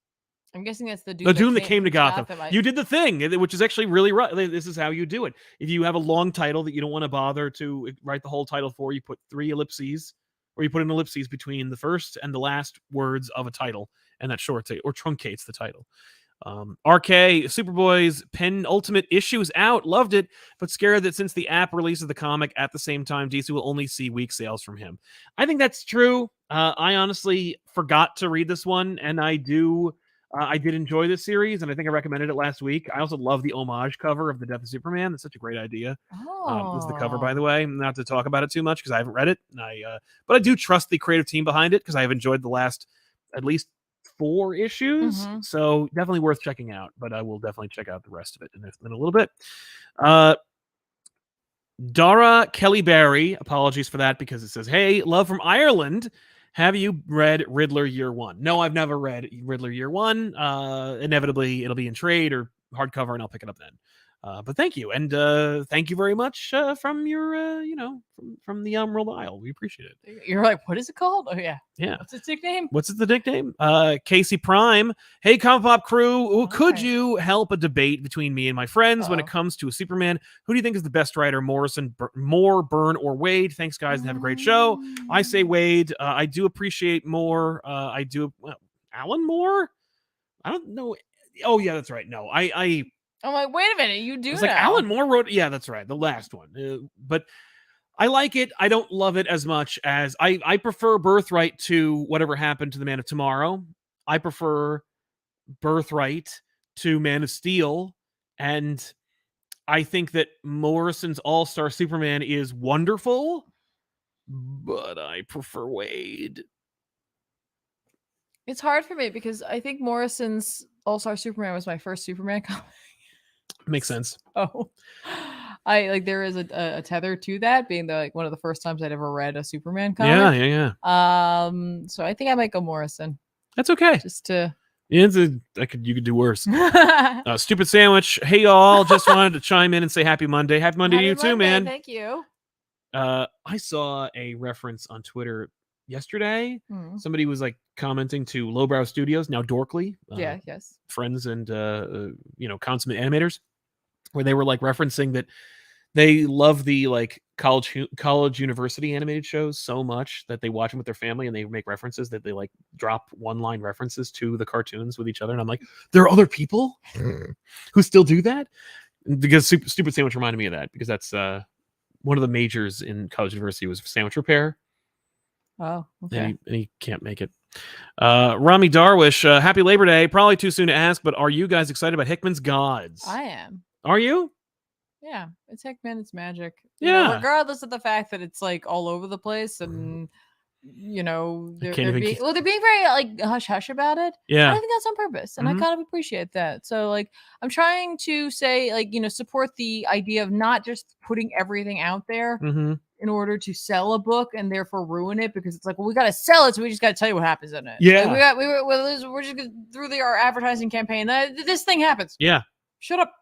I'm guessing that's the
Doom that came to Gotham. You did the thing, which is actually really right. This is how you do it. If you have a long title that you don't want to bother to write the whole title for, you put 3 ellipses, or you put an ellipses between the first and the last words of a title, and that shorts it or truncates the title. RK Superboy's penultimate issue is out. Loved it, but scared that since the app releases the comic at the same time, DC will only see weak sales from him. I think that's true. I honestly forgot to read this one, and I did enjoy this series, and I think I recommended it last week. I also love the homage cover of The Death of Superman. That's such a great idea. This is the cover, by the way. Not to talk about it too much because I haven't read it, but I do trust the creative team behind it because I have enjoyed the last at least 4 issues, so definitely worth checking out. But I will definitely check out the rest of it in a little bit. Dara Kelly Barry, apologies for that because it says, "Hey, love from Ireland. Have you read Riddler Year One?" No, I've never read Riddler Year One. Inevitably, it'll be in trade or hardcover, and I'll pick it up then. But thank you, and thank you very much from your, from the World Isle. We appreciate it.
You're like, what is it called? Oh yeah.
What's
its nickname?
The nickname? Casey Prime. Hey, ComicPop crew, could you help a debate between me and my friends when it comes to a Superman? Who do you think is the best writer? Morrison, Moore, Byrne, or Wade? Thanks, guys, and have a great show. I say Wade. I do appreciate Moore. Alan Moore. I don't know. Oh yeah, that's right. No,
I'm like, wait a minute, you do
it's like Alan Moore wrote. Yeah, that's right. The last one. But I like it. I don't love it as much as I prefer Birthright to Whatever Happened to the Man of Tomorrow. I prefer Birthright to Man of Steel. And I think that Morrison's All-Star Superman is wonderful, but I prefer Wade.
It's hard for me because I think Morrison's All-Star Superman was my first Superman comic.
Makes sense.
Oh, there is a tether to that being one of the first times I'd ever read a Superman comic.
Yeah.
So I think I might go Morrison.
That's okay.
Just to
you could do worse. Stupid Sandwich. Hey y'all, just wanted to chime in and say happy Monday. Happy Monday to you too, man.
Thank you.
I saw a reference on Twitter yesterday. Somebody was like commenting to Lowbrow Studios, now Dorkly.
Yes.
Friends and consummate animators, where they were like referencing that they love the like college university animated shows so much that they watch them with their family and they make references that they like drop one-line references to the cartoons with each other. And I'm like, there are other people who still do that? Because Stupid Sandwich reminded me of that because that's one of the majors in college university was sandwich repair.
Oh, okay.
And he can't make it. Rami Darwish, happy Labor Day. Probably too soon to ask, but are you guys excited about Hickman's Gods?
I am.
Are you?
Yeah, it's Hickman. It's magic.
Yeah.
Regardless of the fact that it's like all over the place and they're being very like hush hush about it.
Yeah,
I think that's on purpose, and I kind of appreciate that. So like, I'm trying to say like support the idea of not just putting everything out there in order to sell a book and therefore ruin it because it's like, well, we got to sell it, so we just got to tell you what happens in it.
Yeah,
like we're just through our advertising campaign. This thing happens.
Yeah,
shut up.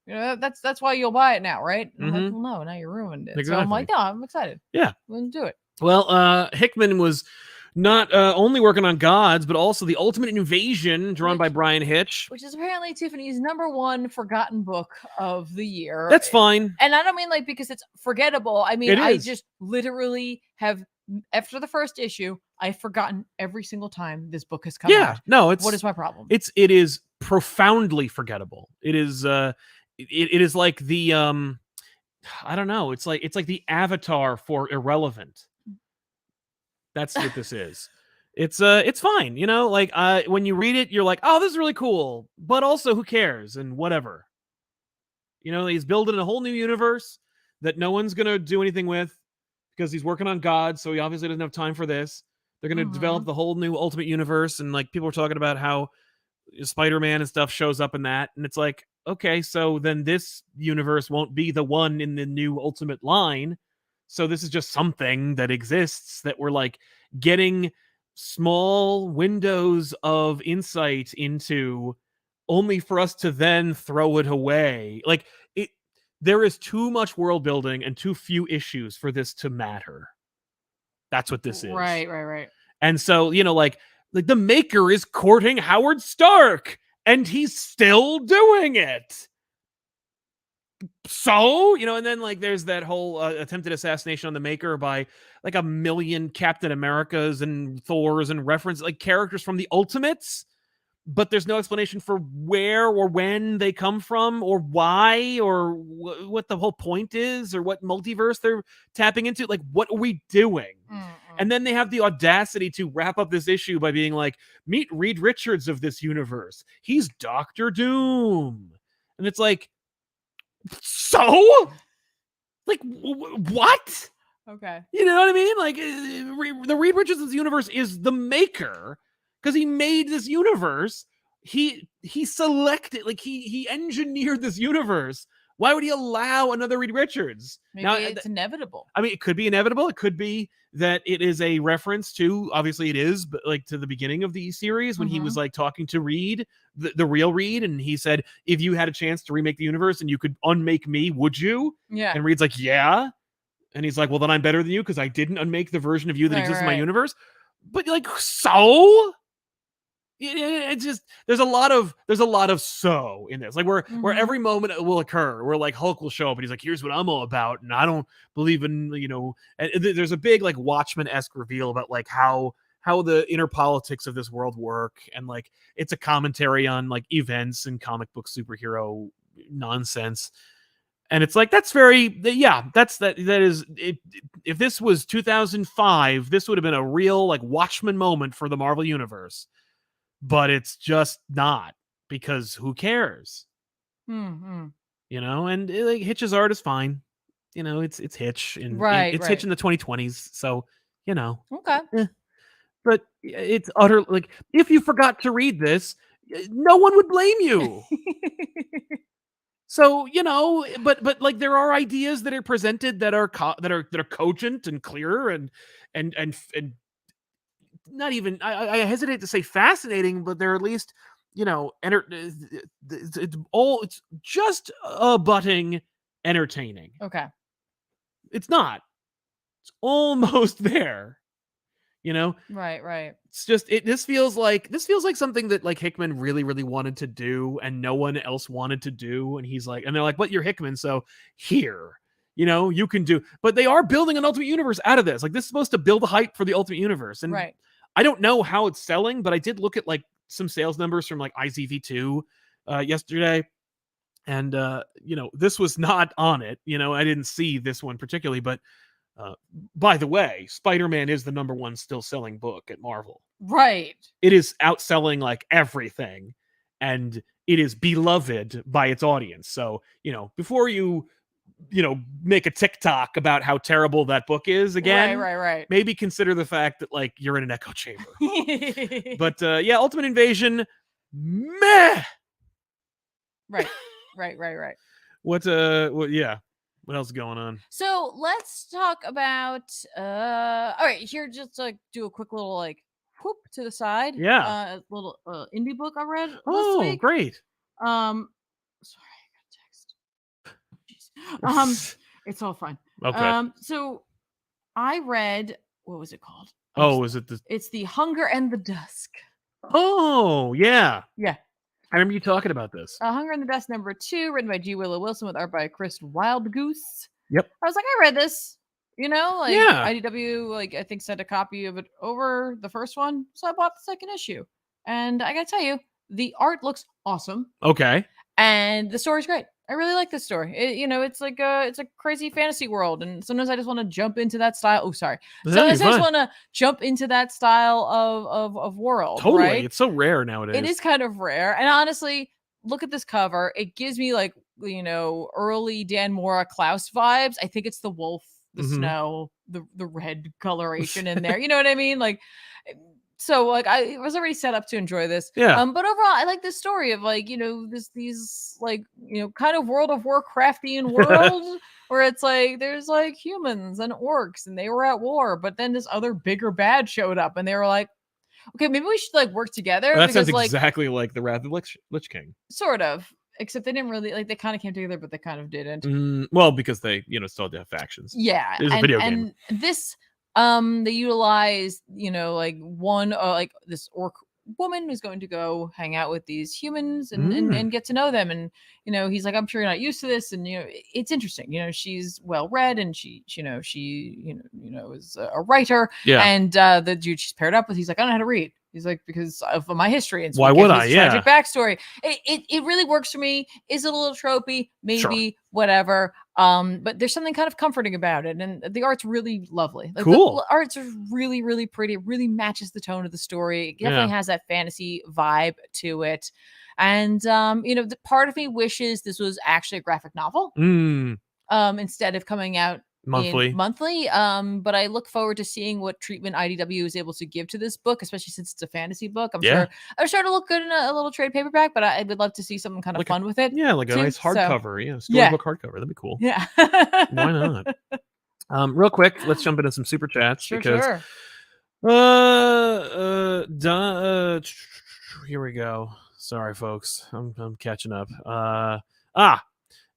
That's why you'll buy it now, right? I'm like, well, no, now you ruined it.
Exactly.
So I'm like, no, I'm excited.
Yeah,
we'll do it.
Well, Hickman was not only working on Gods, but also The Ultimate Invasion, drawn by Brian Hitch.
Which is apparently Tiffany's #1 forgotten book of the year.
That's fine.
And I don't mean like because it's forgettable. I mean, I just literally have after the first issue, I've forgotten every single time this book has come
Yeah,
out.
no, it's
What is my problem?
it is profoundly forgettable. It is it is like the I don't know. It's like the Avatar for irrelevant. That's what this is. It's fine, you know, like when you read it, you're like, oh, this is really cool, but also who cares and whatever. You know, he's building a whole new universe that no one's gonna do anything with because he's working on God, so he obviously doesn't have time for this. They're gonna develop the whole new Ultimate Universe, and like people are talking about how Spider-Man and stuff shows up in that, and it's like, okay, so then this universe won't be the one in the new Ultimate line. So this is just something that exists that we're like getting small windows of insight into only for us to then throw it away. Like it there is too much world building and too few issues for this to matter. That's what this is.
Right.
And so, you know, like the Maker is courting Howard Stark and he's still doing it. So, you know, and then like there's that whole attempted assassination on the Maker by like a million Captain Americas and Thors and reference like characters from the Ultimates, but there's no explanation for where or when they come from or why or what the whole point is or what multiverse they're tapping into. Like, what are we doing? And then they have the audacity to wrap up this issue by being like, meet Reed Richards of this universe. He's Doctor Doom. And it's like, so? Like, what?
Okay.
You know what I mean? Like, the Reed Richards of the universe is the Maker because he made this universe. He selected, like, he engineered this universe. Why would he allow another Reed Richards?
Maybe
now,
it's inevitable.
I mean, it could be inevitable. It could be that it is a reference to, obviously it is, but like to the beginning of the series when he was like talking to Reed, the real Reed, and he said, if you had a chance to remake the universe and you could unmake me, would you?
Yeah.
And Reed's like, yeah. And he's like, well, then I'm better than you because I didn't unmake the version of you that exists in my universe. But like, so? It's just there's a lot of so in this, like where every moment it will occur where like Hulk will show up and he's like, here's what I'm all about, and I don't believe in, you know, and there's a big like Watchmen-esque reveal about like how the inner politics of this world work, and like it's a commentary on like events and comic book superhero nonsense. And it's like, that's very, yeah, that is it. If this was 2005, this would have been a real like Watchmen moment for the Marvel universe. But it's just not, because who cares? You know, and like Hitch's art is fine. You know, it's Hitch and it's Hitch in the 2020s. So, you know,
okay.
But it's utter, like, if you forgot to read this, no one would blame you. So, you know, but like there are ideas that are presented that are cogent and clear and not even, I hesitate to say fascinating, but they're at least, you know, it's just abutting entertaining.
Okay.
It's not. It's almost there. You know?
Right.
It's just this feels like something that like Hickman really, really wanted to do and no one else wanted to do. And he's like, and they're like, but you're Hickman, so here. You know, you can do, but they are building an Ultimate Universe out of this. Like, this is supposed to build a hype for the Ultimate Universe. And I don't know how it's selling, but I did look at like some sales numbers from like IZV2 yesterday. And, you know, this was not on it. You know, I didn't see this one particularly, but by the way, Spider-Man is the #1 still selling book at Marvel.
Right.
It is outselling like everything, and it is beloved by its audience. So, you know, before you make a TikTok about how terrible that book is again,
right.
Maybe consider the fact that like you're in an echo chamber. But yeah, Ultimate Invasion, meh.
Right.
What else is going on?
So let's talk about all right, here, just like do a quick little like whoop to the side.
Yeah.
A little indie book I read
Oh,
this week.
Great.
Sorry, I got text. It's all fine.
Okay.
So I read, what was it called?
It's
the Hunger and the Dusk.
Oh, yeah.
Yeah.
I remember you talking about this.
Hunger and the Dusk #2, written by G. Willow Wilson with art by Chris Wildgoose.
Yep.
I was like, I read this. You know, like
Yeah.
IDW, like I think sent a copy of it over the first one, so I bought the second issue. And I gotta tell you, the art looks awesome,
Okay.
and the story's great. I really like this story. It's like it's a crazy fantasy world, and sometimes I just want to jump into that style. Oh, sorry.
No,
Sometimes
you're
I just
fine.
want to jump into that style of world,
Totally.
right?
It's so rare
It
nowadays.
is kind of rare. And honestly, look at this cover. It gives me like, early Dan Mora Klaus vibes. I think it's the wolf, the
Mhm.
snow, the red coloration in there. You know what I mean? Like, so like I was already set up to enjoy this.
Yeah.
But overall I like this story of like, these like, kind of World of Warcraftian world where it's like there's like humans and orcs and they were at war, but then this other bigger bad showed up and they were like, okay, maybe we should like work together
That sounds
because like
exactly like the Wrath of the Lich King.
sort of, except they didn't really like they kind of came together, but they kind of didn't.
Well, because they, still have factions.
Yeah,
It was a video game.
and this they utilize, like one like this orc woman who's going to go hang out with these humans and get to know them, and he's like, I'm sure you're not used to this, and it's interesting. She's well read, and she is a writer.
Yeah.
And the dude she's paired up with, he's like, I don't know how to read. He's like, because of my history, and so
Why
we get
would
this
I? Yeah.
tragic backstory. It really works for me. Is it a little tropey? Maybe, whatever. But there's something kind of comforting about it, and the art's really lovely. Like,
Cool.
the art's are really, really pretty. It really matches the tone of the story. It definitely has that fantasy vibe to it. And the part of me wishes this was actually a graphic novel. Instead of coming out monthly. But I look forward to seeing what treatment IDW is able to give to this book, especially since it's a fantasy book. I'm sure it'll look good in a little trade paperback, but I would love to see something kind of fun with it.
Yeah, like a nice hardcover. Yeah, storybook hardcover. That'd be cool.
Yeah.
Why not? Real quick, let's jump into some super chats because here we go. Sorry, folks. I'm catching up.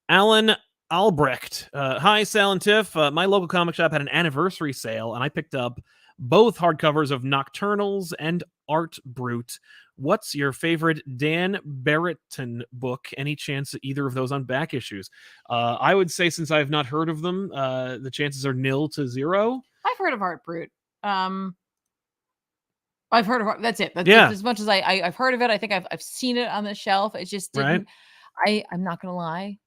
Alan Albrecht. Hi, Sal and Tiff. My local comic shop had an anniversary sale, and I picked up both hardcovers of Nocturnals and Art Brute. What's your favorite Dan Barretton book? Any chance of either of those on back issues? I would say, since I've not heard of them, the chances are 0 to 0.
I've heard of Art Brute. I've heard of that's it. That's as much as I've heard of it. I think I've seen it on the shelf. It just didn't. I'm not gonna lie.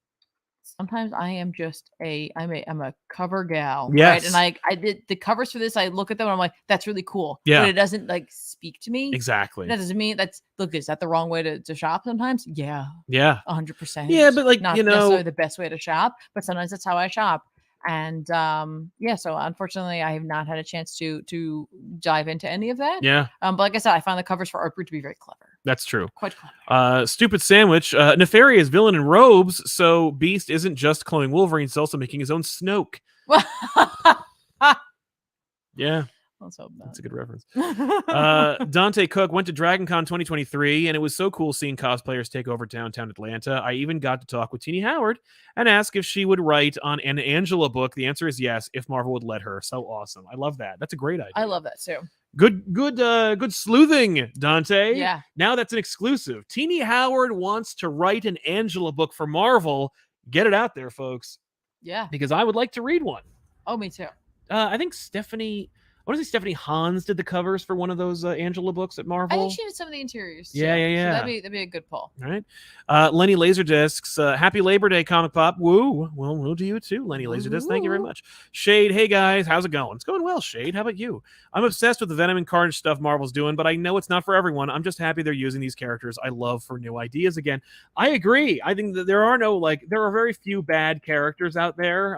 Sometimes I am just I'm a cover gal, right? And I did the covers for this. I look at them and I'm like, that's really cool.
Yeah.
But it doesn't like speak to me.
Exactly.
That doesn't mean is that the wrong way to shop sometimes? Yeah.
Yeah.
100%.
Yeah, but like,
not necessarily the best way to shop, but sometimes that's how I shop. And so unfortunately I have not had a chance to dive into any of that.
Yeah.
But like I said, I found the covers for Art Brute to be very clever.
That's true.
Quite clever.
Stupid Sandwich. Nefarious villain in robes, so Beast isn't just cloning Wolverine, he's also making his own Snoke. Yeah.
Let's hope not.
That's a good reference. Dante Cook went to DragonCon 2023, and it was so cool seeing cosplayers take over downtown Atlanta. I even got to talk with Teenie Howard and ask if she would write on an Angela book. The answer is yes, if Marvel would let her. So awesome. I love that. That's a great idea.
I love that too.
Good sleuthing, Dante.
Yeah.
Now that's an exclusive. Teenie Howard wants to write an Angela book for Marvel. Get it out there, folks.
Yeah.
Because I would like to read one.
Oh, me too.
I think Stephanie Hans did the covers for one of those Angela books at Marvel.
I think she did some of the interiors.
Yeah.
So that'd be a good pull.
All right. Lenny Laserdiscs. Happy Labor Day, Comic Pop. Woo. Well, we'll do you too, Lenny Laserdiscs. Thank you very much. Shade. Hey guys, how's it going? It's going well, Shade. How about you? I'm obsessed with the Venom and Carnage stuff Marvel's doing, but I know it's not for everyone. I'm just happy they're using these characters I love for new ideas again. I agree. I think that there are very few bad characters out there.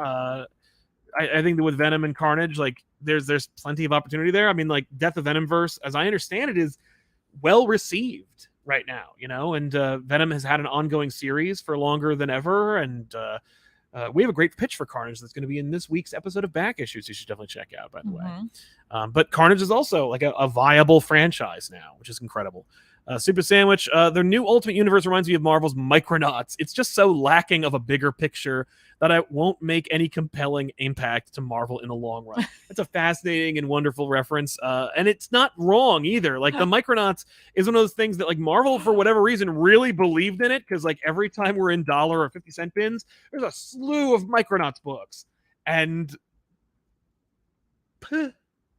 I think that with Venom and Carnage, like there's plenty of opportunity there. I mean, like Death of Venomverse, as I understand it, is well received right now, and Venom has had an ongoing series for longer than ever, and we have a great pitch for Carnage that's going to be in this week's episode of Back Issues. You should definitely check out, by the way. But Carnage is also like a viable franchise now, which is incredible. Super Sandwich, their new Ultimate Universe reminds me of Marvel's Micronauts. It's just so lacking of a bigger picture that I won't make any compelling impact to Marvel in the long run. It's a fascinating and wonderful reference, and it's not wrong either. Like the Micronauts is one of those things that like Marvel, for whatever reason, really believed in it, because like every time we're in dollar or 50-cent bins, there's a slew of Micronauts books, and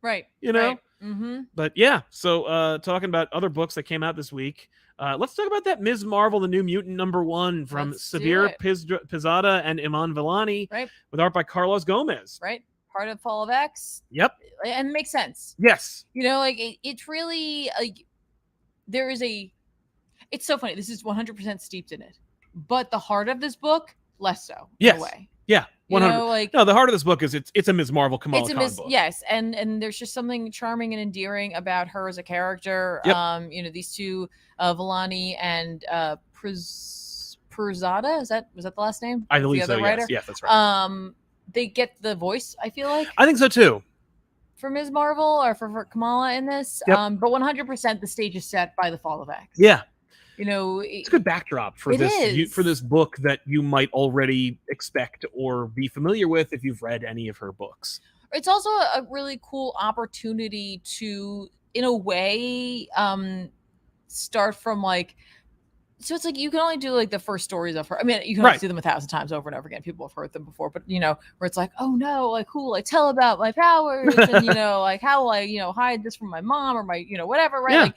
Right.
You know?
Right. Mm-hmm.
But yeah, so talking about other books that came out this week, let's talk about that Ms. Marvel, the New Mutant #1 from
Let's do
Sabir
it.
Pizzada and Iman Vellani,
Right.
with art by Carlos Gomez.
Right. Part of Fall of X.
Yep.
And it makes sense.
Yes.
You know, like it's really like there is it's so funny. This is 100% steeped in it. But the heart of this book, less so, in a way.
Yeah. 100.
You know, like,
no, the heart of this book is it's a Ms. Marvel Kamala Khan book.
Yes, and there's just something charming and endearing about her as a character.
Yep.
You know, these two, Vellani and Pirzada, was that the last name?
I believe so.
Writer?
Yes, that's right.
They get the voice, I feel like.
I think so too.
For Ms. Marvel or for Kamala in this.
Yep.
But 100% the stage is set by the Fall of X.
Yeah.
You know,
it's a good backdrop for this book that you might already expect or be familiar with if you've read any of her books.
It's also a really cool opportunity to, in a way, start from like, so it's like you can only do like the first stories of her. I mean, you can only do them 1,000 times over and over again. People have heard them before, but you know, where it's like, oh no, like who will I tell about my powers? And you know, like how will I, you know, hide this from my mom or my, you know, whatever, right?
Yeah.
Like,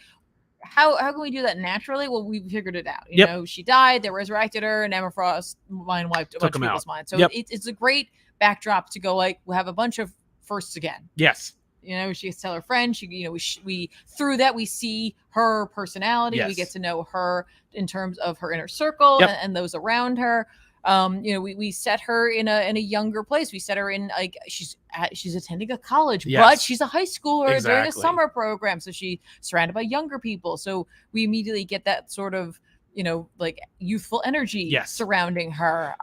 how can we do that naturally? Well, we figured it out. You know, she died, they resurrected her, and Emma Frost mind wiped a bunch of people's minds. So it's a great backdrop to go like, we'll have a bunch of firsts again.
Yes.
You know, she gets to tell her friend. She, you know, we through that we see her personality. We get to know her in terms of her inner circle and those around her. You know, we set her in a younger place. We set her in like she's attending a college, but she's a high schooler during a summer program, so she's surrounded by younger people. So we immediately get that sort of, you know, like youthful energy surrounding her.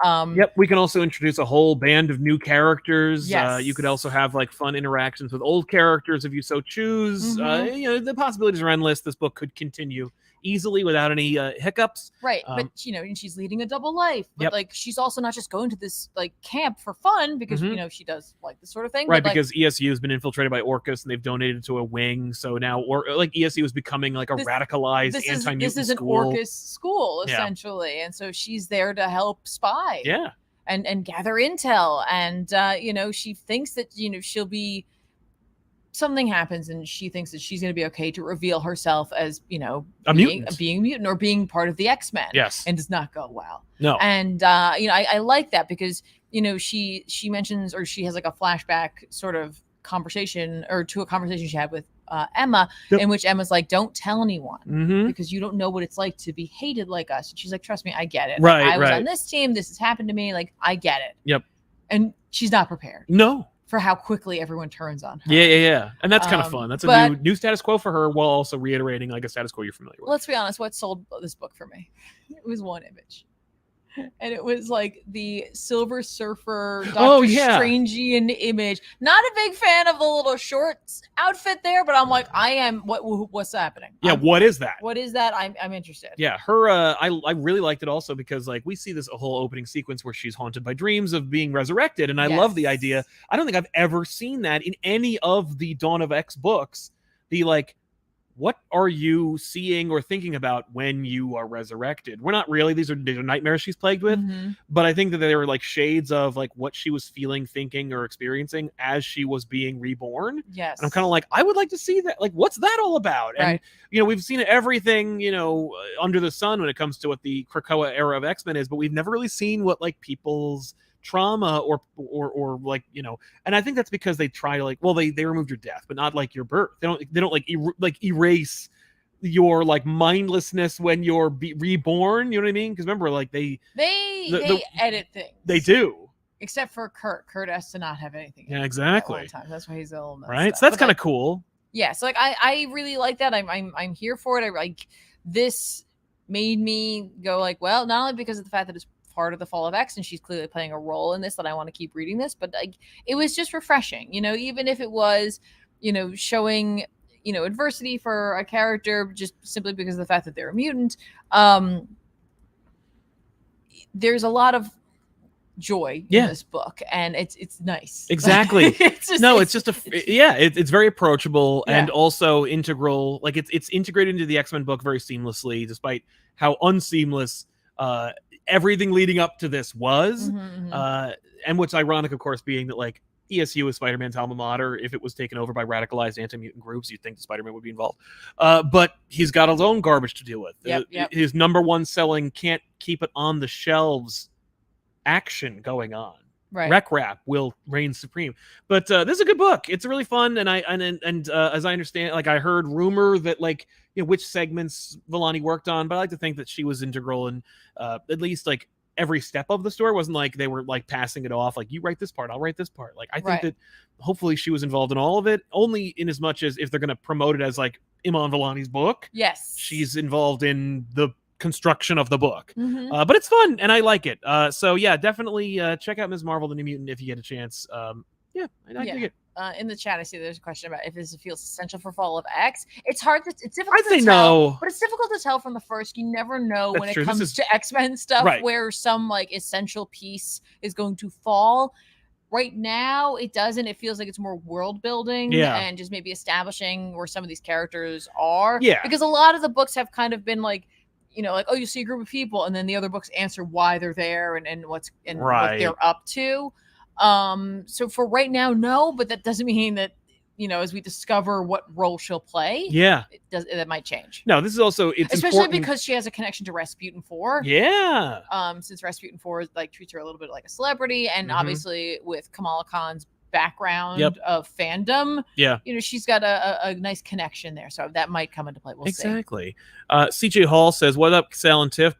We can also introduce a whole band of new characters. You could also have like fun interactions with old characters if you so choose. You know, the possibilities are endless. This book could continue easily without any hiccups.
Right. But, you know, and she's leading a double life. But, like, she's also not just going to this, like, camp for fun because, you know, she does, like, this sort of thing.
Right,
but,
because ESU has been infiltrated by Orcus and they've donated to a wing. So now, like, ESU is becoming, like, a radicalized anti-mutant school.
This is an Orcus school, essentially. And so she's there to help spy.
Yeah.
And gather intel. And, you know, she thinks that, you know, she'll be... something happens and she thinks that she's going to be okay to reveal herself as, you know, being a mutant or being part of the X-Men.
Yes.
And does not go well.
No.
And, you know, I like that because, you know, she mentions, or she has like a flashback sort of conversation or to a conversation she had with Emma in which Emma's like, don't tell anyone because you don't know what it's like to be hated like us. And she's like, trust me, I get it.
Right.
Like, I was on this team. This has happened to me. Like, I get it.
Yep.
And she's not prepared.
No.
For how quickly everyone turns on her.
Yeah. And that's kind of fun. That's a new status quo for her while also reiterating like a status quo you're familiar with.
Let's be honest, what sold this book for me? It was one image. And it was like the Silver Surfer Dr. Strangian image. Not a big fan of the little shorts outfit there, but I'm like, I am. What's happening?
Yeah, what is that?
What is that? I'm interested.
Yeah, her. I really liked it also because like we see this whole opening sequence where she's haunted by dreams of being resurrected, and I love the idea. I don't think I've ever seen that in any of the Dawn of X books. The like, what are you seeing or thinking about when you are resurrected? We're not really. These are nightmares she's plagued with. But I think that they were like shades of like what she was feeling, thinking, or experiencing as she was being reborn.
Yes.
And I'm kind of like, I would like to see that. Like, what's that all about?
Right.
And, you know, we've seen everything, you know, under the sun when it comes to what the Krakoa era of X-Men is, but we've never really seen what like people's trauma or like, you know, and I think that's because they try to like, well, they removed your death, but not like your birth. They don't like erase your like mindlessness when you're reborn. You know what I mean? Because remember, like they
edit things.
They do.
Except for Kurt. Kurt has to not have anything.
Yeah, exactly.
That's why he's ill.
Right. So that's kind of cool.
Yeah. So like I really like that. I'm here for it. I like this made me go like, well, not only because of the fact that it's part of the Fall of X and she's clearly playing a role in this that I want to keep reading this, but like it was just refreshing, you know, even if it was, you know, showing, you know, adversity for a character just simply because of the fact that they're a mutant. There's a lot of joy in this book and it's nice.
Exactly. It's very approachable and also integral. Like it's integrated into the X-Men book very seamlessly, despite how unseamless everything leading up to this was. And what's ironic, of course, being that like ESU is Spider-Man's alma mater. If it was taken over by radicalized anti-mutant groups, you'd think Spider-Man would be involved. But he's got his own garbage to deal with.
Yep.
His number one selling can't keep it on the shelves action going on.
Right.
Rec Rap will reign supreme. But this is a good book. It's really fun, and as I understand, like I heard rumor that like which segments Vellani worked on, but I like to think that she was integral in at least like every step of the story. It wasn't like they were like passing it off, like you write this part, I'll write this part. Like I think that hopefully she was involved in all of it, only in as much as if they're going to promote it as like Iman Vellani's book.
Yes,
she's involved in the construction of the book.
Mm-hmm.
But it's fun and I like it. So yeah, definitely check out Ms. Marvel the New Mutant if you get a chance. I dig it.
In the chat, I see there's a question about if this feels essential for Fall of X. It's hard to, it's difficult
I'd
to
say
tell,
no.
But it's difficult to tell from the first. You never know when it
true.
comes to X-Men stuff where some like essential piece is going to fall. Right now, it doesn't. It feels like it's more world building and just maybe establishing where some of these characters are. Yeah. Because a lot of the books have kind of been like, like, oh, you see a group of people, and then the other books answer why they're there and what they're up to. So for right now, no, but that doesn't mean that, as we discover what role she'll play, that might change.
No, this is also, it's
especially
important
because she has a connection to Rasputin 4.
Yeah.
Since Rasputin 4 like treats her a little bit like a celebrity, and obviously with Kamala Khan's background of fandom, she's got a nice connection there, so that might come into play. We'll see.
Exactly. CJ Hall says, "What up, Sal and Tiff?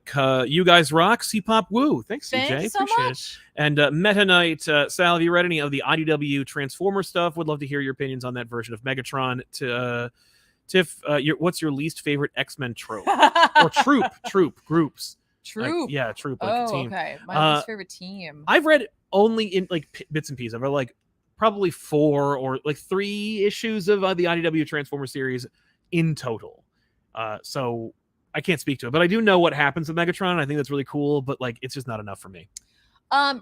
You guys rock. CPop woo." Thanks, CJ.
Thanks so
Appreciate
much.
It. And Meta Knight, Sal, have you read any of the IDW Transformer stuff? Would love to hear your opinions on that version of Megatron. Tiff, what's your least favorite X-Men trope or troop groups?
Troop.
Troop. Like a team.
Okay. My least favorite team.
I've read only in like bits and pieces. I've read like probably 4 or like 3 issues of the IDW Transformer series in total. So I can't speak to it, but I do know what happens with Megatron. I think that's really cool, but like it's just not enough for me.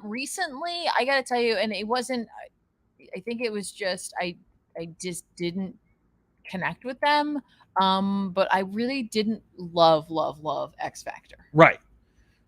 Recently, I gotta tell you, and it wasn't. I think it was just I just didn't connect with them. But I really didn't love X Factor.
Right.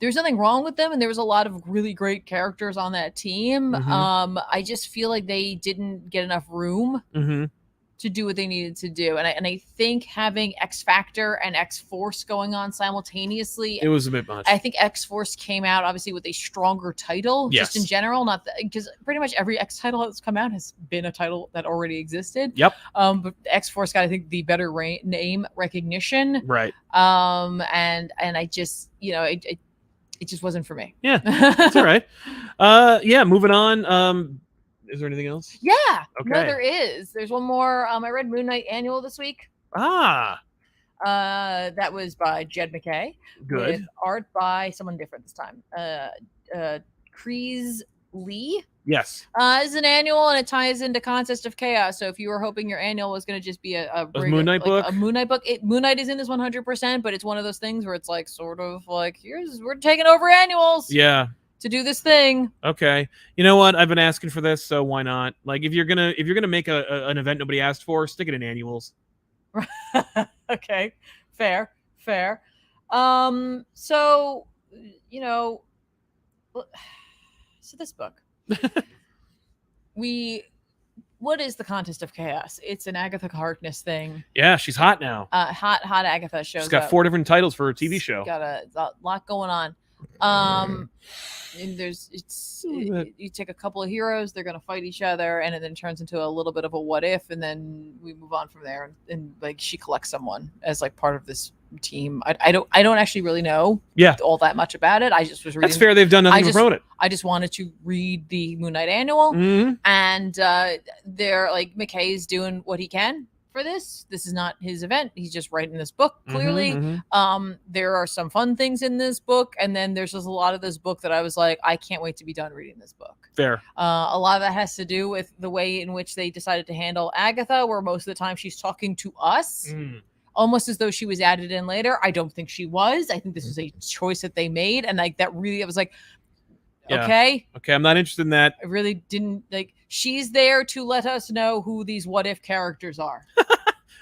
There's nothing wrong with them, and there was a lot of really great characters on that team. I just feel like they didn't get enough room to do what they needed to do, and I think having X Factor and X Force going on simultaneously,
it was a bit much.
I think X Force came out obviously with a stronger title, just in general, not because pretty much every X title that's come out has been a title that already existed.
Yep.
But X Force got, I think, the better name recognition.
Right.
And I just, it just wasn't for me.
Yeah, that's all right. Moving on. Is there anything else?
Yeah.
Okay.
No, there is. There's one more. I read Moon Knight Annual this week.
That
was by Jed McKay.
Good.
With art by someone different this time. Kreese Lee.
Yes.
It's an annual, and it ties into Contest of Chaos. So if you were hoping your annual was going to just be a
Moon Knight book,
a Moon Knight book, Moon Knight is in this 100%, but it's one of those things where it's like sort of like, we're taking over annuals.
Yeah.
To do this thing.
Okay. You know what? I've been asking for this, so why not? Like, if you're gonna make an event nobody asked for, stick it in annuals.
Okay. Fair. So so this book. What is the Contest of Chaos? It's an Agatha Harkness thing.
Yeah, she's hot now.
Hot Agatha shows up.
She's got 4 different titles for her TV show.
Got a lot going on. And you take a couple of heroes, they're gonna fight each other, and it then turns into a little bit of a what if, and then we move on from there, and like she collects someone as like part of this team. I don't actually really know all that much about it. I just was reading.
That's fair. They've done nothing to promote it.
I just wanted to read the Moon Knight Annual, and they're like, McKay's doing what he can for this. This is not his event. He's just writing this book, clearly. There are some fun things in this book, and then there's just a lot of this book that I was like, I can't wait to be done reading this book.
Fair.
A lot of that has to do with the way in which they decided to handle Agatha, where most of the time she's talking to us, almost as though she was added in later. I don't think she was. I think this was a choice that they made, and like that really, I was like, okay,
I'm not interested in that.
I really didn't like. She's there to let us know who these what if characters are.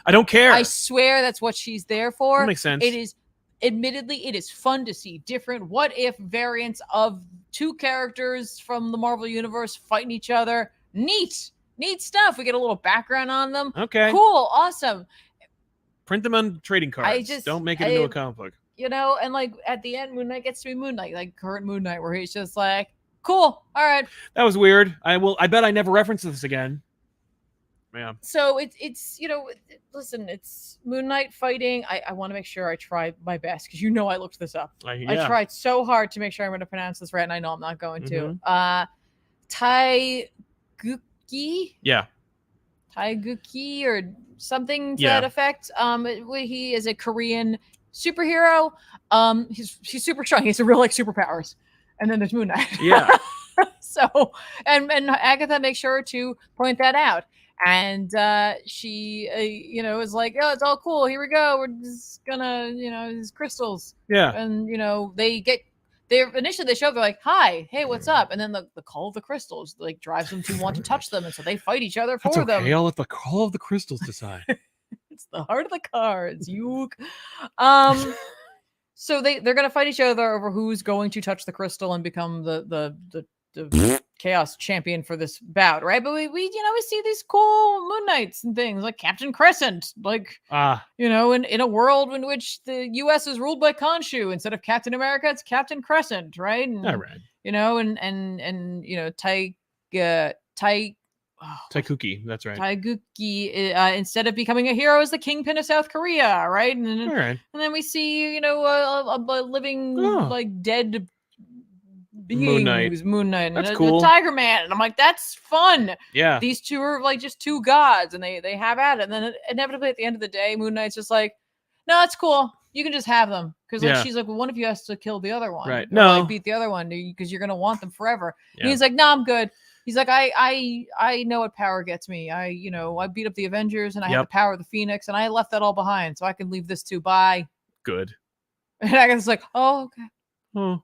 I don't care.
I swear that's what she's there for.
That makes sense.
It is, admittedly, it is fun to see different what if variants of 2 characters from the Marvel universe fighting each other. Neat stuff. We get a little background on them.
Okay.
Cool, awesome.
Print them on trading cards. Don't make it into a comic book.
And like at the end, Moon Knight gets to be Moon Knight, like current Moon Knight, where he's just like, cool, all right.
That was weird. I bet I never reference this again. Yeah.
So it's listen, it's Moon Knight fighting. I want to make sure I try my best because I looked this up.
Yeah.
I tried so hard to make sure I'm going to pronounce this right, and I know I'm not going to. Taiguchi.
Yeah.
Taiguchi or something to that effect. He is a Korean superhero. He's super strong. He has real superpowers. And then there's Moon Knight.
Yeah.
So and Agatha makes sure to point that out. And she is like, oh, it's all cool. Here we go. We're just gonna, these crystals.
Yeah.
And initially they show up, they're like, hi, hey, what's up? And then the call of the crystals like drives them to want to touch them, and so they fight each other for them.
I'll let the call of the crystals decide.
It's the heart of the cards. So they're gonna fight each other over who's going to touch the crystal and become the chaos champion for this bout, right? But we see these cool Moon Knights and things like Captain Crescent, like in a world in which the U.S. is ruled by Khonshu instead of Captain America, it's Captain Crescent, right? And,
all right. Taikuki, that's right.
Taiguchi, instead of becoming a hero, is the kingpin of South Korea, right? And then we see a living like dead being who's Moon Knight, and
cool.
The Tiger Man, and I'm like, that's fun.
Yeah,
these two are like just two gods, and they have at it. And then inevitably at the end of the day, Moon Knight's just like, no, it's cool. You can just have them because she's like, well, one of you has to kill the other one,
right? No,
beat the other one because you're gonna want them forever. Yeah. And he's like, no, I'm good. He's like, I know what power gets me. I beat up the Avengers, and I have the power of the Phoenix, and I left that all behind, so I can leave this too. Bye.
Good.
And I was like, oh, okay.
Oh,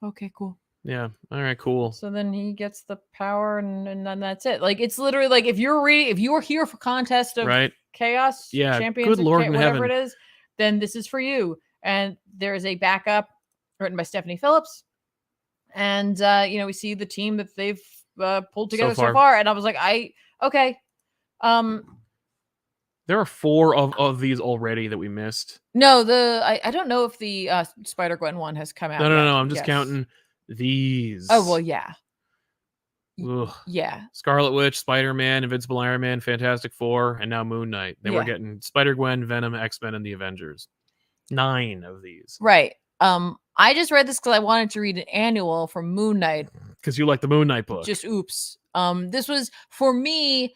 okay, cool.
Yeah. All right. Cool.
So then he gets the power, and then that's it. Like, it's literally like if you're here for contest of chaos, champions,
good Lord in
whatever
heaven.
it is, then this is for you. And there is a backup written by Stephanie Phillips, and we see the team that they've pulled together so far. And I was like, okay.
There are 4 of these already that we missed.
No, I don't know if the Spider-Gwen one has come out.
No. I'm just counting these.
Oh, well, yeah.
Ugh.
Yeah.
Scarlet Witch, Spider-Man, Invincible Iron Man, Fantastic Four, and now Moon Knight. They were getting Spider-Gwen, Venom, X-Men, and the Avengers. 9 of these.
Right. I just read this because I wanted to read an annual from Moon Knight.
Because you like the Moon Knight book.
Just oops. This was, for me,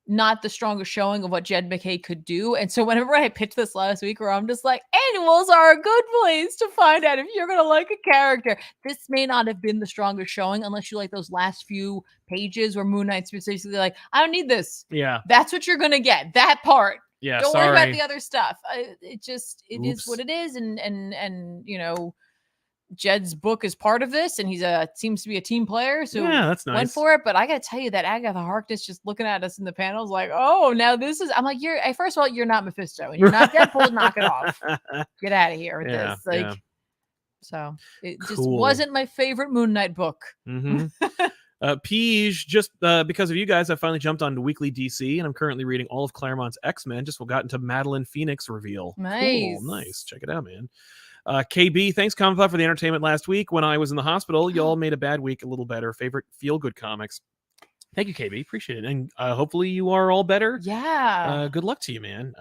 not the strongest showing of what Jed MacKay could do. And so whenever I pitched this last week, where I'm just like, annuals are a good place to find out if you're going to like a character. This may not have been the strongest showing unless you like those last few pages where Moon Knight's basically like, I don't need this.
Yeah.
That's what you're going to get. That part.
Yeah.
Don't worry about the other stuff. It is what it is. And Jed's book is part of this, and he's seems to be a team player, so
that's nice.
Went for it. But I gotta tell you that Agatha Harkness just looking at us in the panels like, oh, now this is. I'm like, first of all, you're not Mephisto, and you're not Deadpool. Knock it off. Get out of here with this. Like, so it just wasn't my favorite Moon Knight book.
Mm-hmm. Peach, just because of you guys, I finally jumped onto Weekly DC, and I'm currently reading all of Claremont's X-Men. Just got into Madeline Phoenix reveal.
Nice,
cool, nice. Check it out, man. KB, thanks, ComicPop, for the entertainment last week. When I was in the hospital, y'all made a bad week a little better. Favorite feel-good comics. Thank you, KB. Appreciate it. And hopefully you are all better.
Yeah.
Good luck to you, man.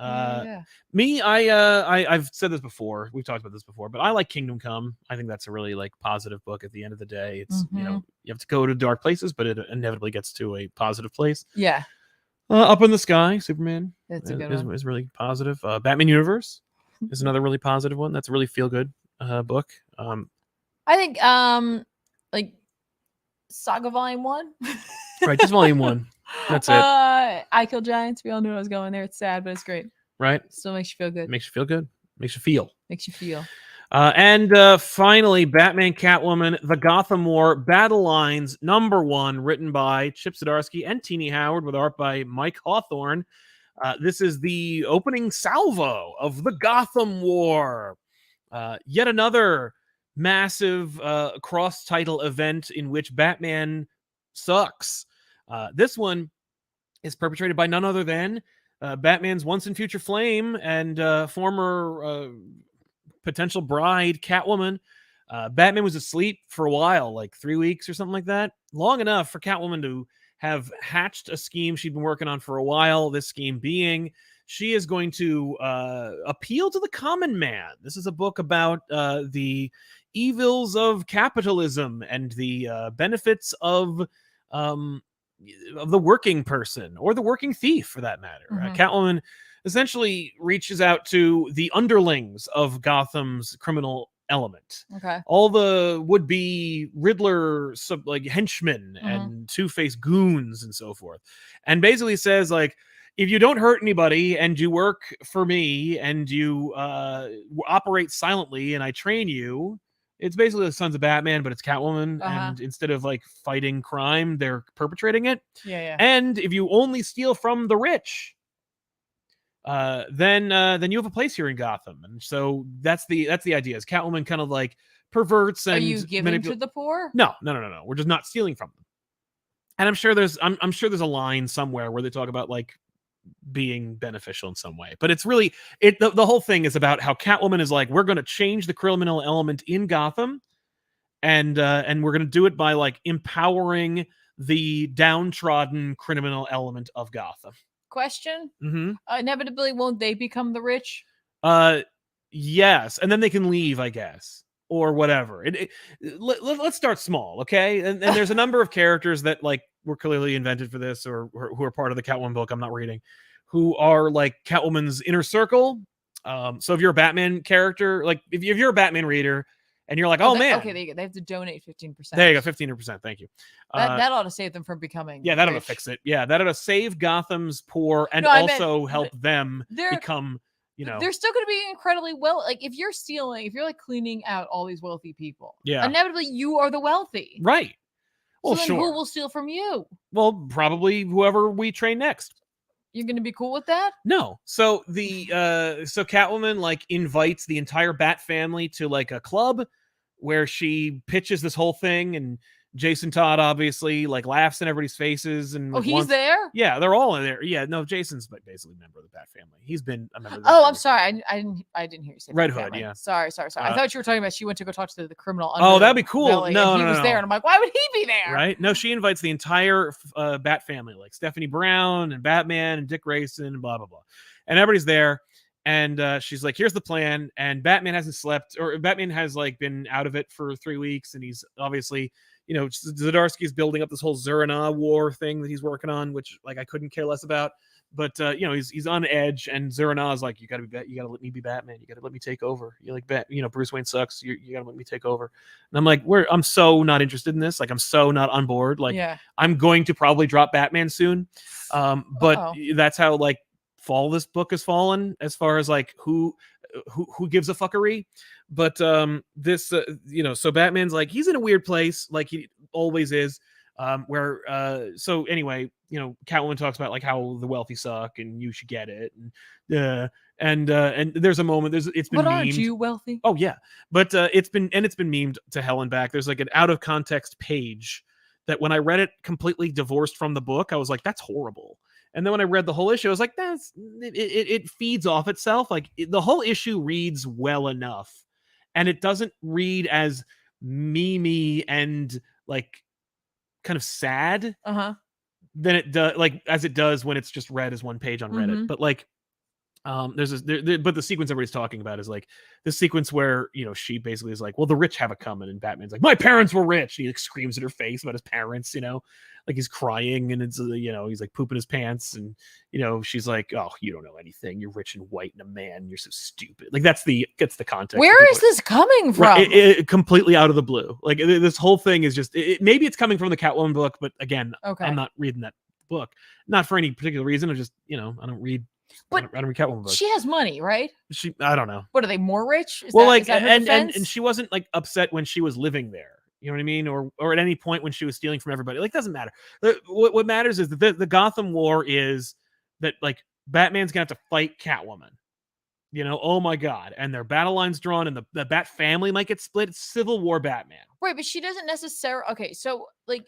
Me, I've said this before. We've talked about this before, but I like Kingdom Come. I think that's a really positive book at the end of the day. It's, you have to go to dark places, but it inevitably gets to a positive place.
Yeah.
Up in the Sky, Superman.
That's a good one.
Is really positive. Batman Universe is another really positive one. That's a really feel-good book.
I think like Saga Volume 1.
Right, just Volume 1. That's it.
I Kill Giants. We all knew I was going there. It's sad, but it's great.
Right.
Still makes you feel good.
Makes you feel good. Makes you feel.
Makes you feel.
And finally, Batman Catwoman, The Gotham War, Battle Lines, #1, written by Chip Zdarsky and Teenie Howard, with art by Mike Hawthorne. This is the opening salvo of the Gotham War. Yet another massive cross-title event in which Batman sucks. This one is perpetrated by none other than Batman's once and future flame and former potential bride, Catwoman. Batman was asleep for a while, like 3 weeks or something like that. Long enough for Catwoman to have hatched a scheme she'd been working on for a while. This scheme being she is going to appeal to the common man. This is a book about the evils of capitalism and the benefits of the working person or the working thief, for that matter. Catwoman essentially reaches out to the underlings of Gotham's criminal element.
Okay.
All the would-be Riddler henchmen and Two-Face goons and so forth. And basically says, like, if you don't hurt anybody and you work for me and you operate silently and I train you, it's basically the Sons of Batman, but it's Catwoman. And instead of like fighting crime, they're perpetrating it.
Yeah.
And if you only steal from the rich, then you have a place here in Gotham. And so that's the idea. Is Catwoman kind of like perverts and
are you giving to the poor?
No. We're just not stealing from them. And I'm sure there's a line somewhere where they talk about like being beneficial in some way, but it's really the whole thing is about how Catwoman is like, we're going to change the criminal element in Gotham, and we're going to do it by like empowering the downtrodden criminal element of Gotham.
Question. Inevitably, won't they become the rich?
Yes, and then they can leave, I guess, or whatever. Let's start small, okay? And there's a number of characters that like were clearly invented for this, or who are part of the Catwoman book I'm not reading, who are like Catwoman's inner circle. So if you're a Batman character, like if you're a Batman reader and you're like, man,
okay, they have to donate 15%.
There you go, 15%. Thank you.
That ought to save them from becoming.
Yeah, that ought to
rich.
fix it. Yeah, that ought to save Gotham's poor and also help them become.
They're still going to be incredibly well. Like if you're like cleaning out all these wealthy people, inevitably you are the wealthy,
right? Well,
so then who will steal from you?
Well, probably whoever we train next.
You're going to be cool with that?
No. So so Catwoman like invites the entire Bat family to like a club where she pitches this whole thing, and Jason Todd obviously like laughs in everybody's faces. And like,
he's there?
Yeah, they're all in there. Yeah, no, Jason's basically a member of the Bat family. He's been a member of the
I'm sorry. I didn't hear you say
Red Hood,
family.
Yeah.
Sorry. I thought you were talking about she went to go talk to the criminal.
Oh, that'd be cool.
He was there, and I'm like, why would he be there?
Right? No, she invites the entire Bat family, like Stephanie Brown and Batman and Dick Grayson and blah, blah, blah. And everybody's there. And she's like, here's the plan. And Batman hasn't slept, or Batman has like been out of it for 3 weeks. And he's obviously, Zdarsky's building up this whole Zerina war thing that he's working on, which like I couldn't care less about. But he's on edge, and Zerina is like, you gotta let me be Batman. You gotta let me take over. You're like, Bruce Wayne sucks. You gotta let me take over. And I'm like, I'm so not interested in this. Like, I'm so not on board. Like, I'm going to probably drop Batman soon. But that's how like fall this book has fallen as far as like who gives a fuckery. But so Batman's like, he's in a weird place, like he always is, so anyway, Catwoman talks about like how the wealthy suck and you should get it, and there's a moment, it's been
but
memed.
Aren't you wealthy?
Oh yeah, but it's been memed to hell and back. There's like an out of context page that when I read it completely divorced from the book, I was like, that's horrible. And then when I read the whole issue, I was like, it feeds off itself. Like the whole issue reads well enough, and it doesn't read as memey and like kind of sad than it does, like as it does when it's just read as one page on Reddit. But like, but the sequence everybody's talking about is like the sequence where she basically is like, well, the rich have it coming, and Batman's like, my parents were rich. And he like screams at her face about his parents, like he's crying, and it's he's like pooping his pants, and she's like, oh, you don't know anything. You're rich and white and a man. You're so stupid. Like that's the context.
Where is this coming from?
Right, it completely out of the blue. Like this whole thing is just maybe it's coming from the Catwoman book, but again, I'm not reading that book, not for any particular reason. I just I don't read.
But
I don't read Catwoman books.
She has money, right?
I don't know.
What are they, more rich?
Is that and she wasn't like upset when she was living there. You know what I mean? Or at any point when she was stealing from everybody. Like, doesn't matter. What matters is that the Gotham War is that like Batman's gonna have to fight Catwoman. Oh my god, and their battle lines drawn, and the Bat family might get split. It's Civil War Batman.
Right, but she doesn't necessarily. Okay, so like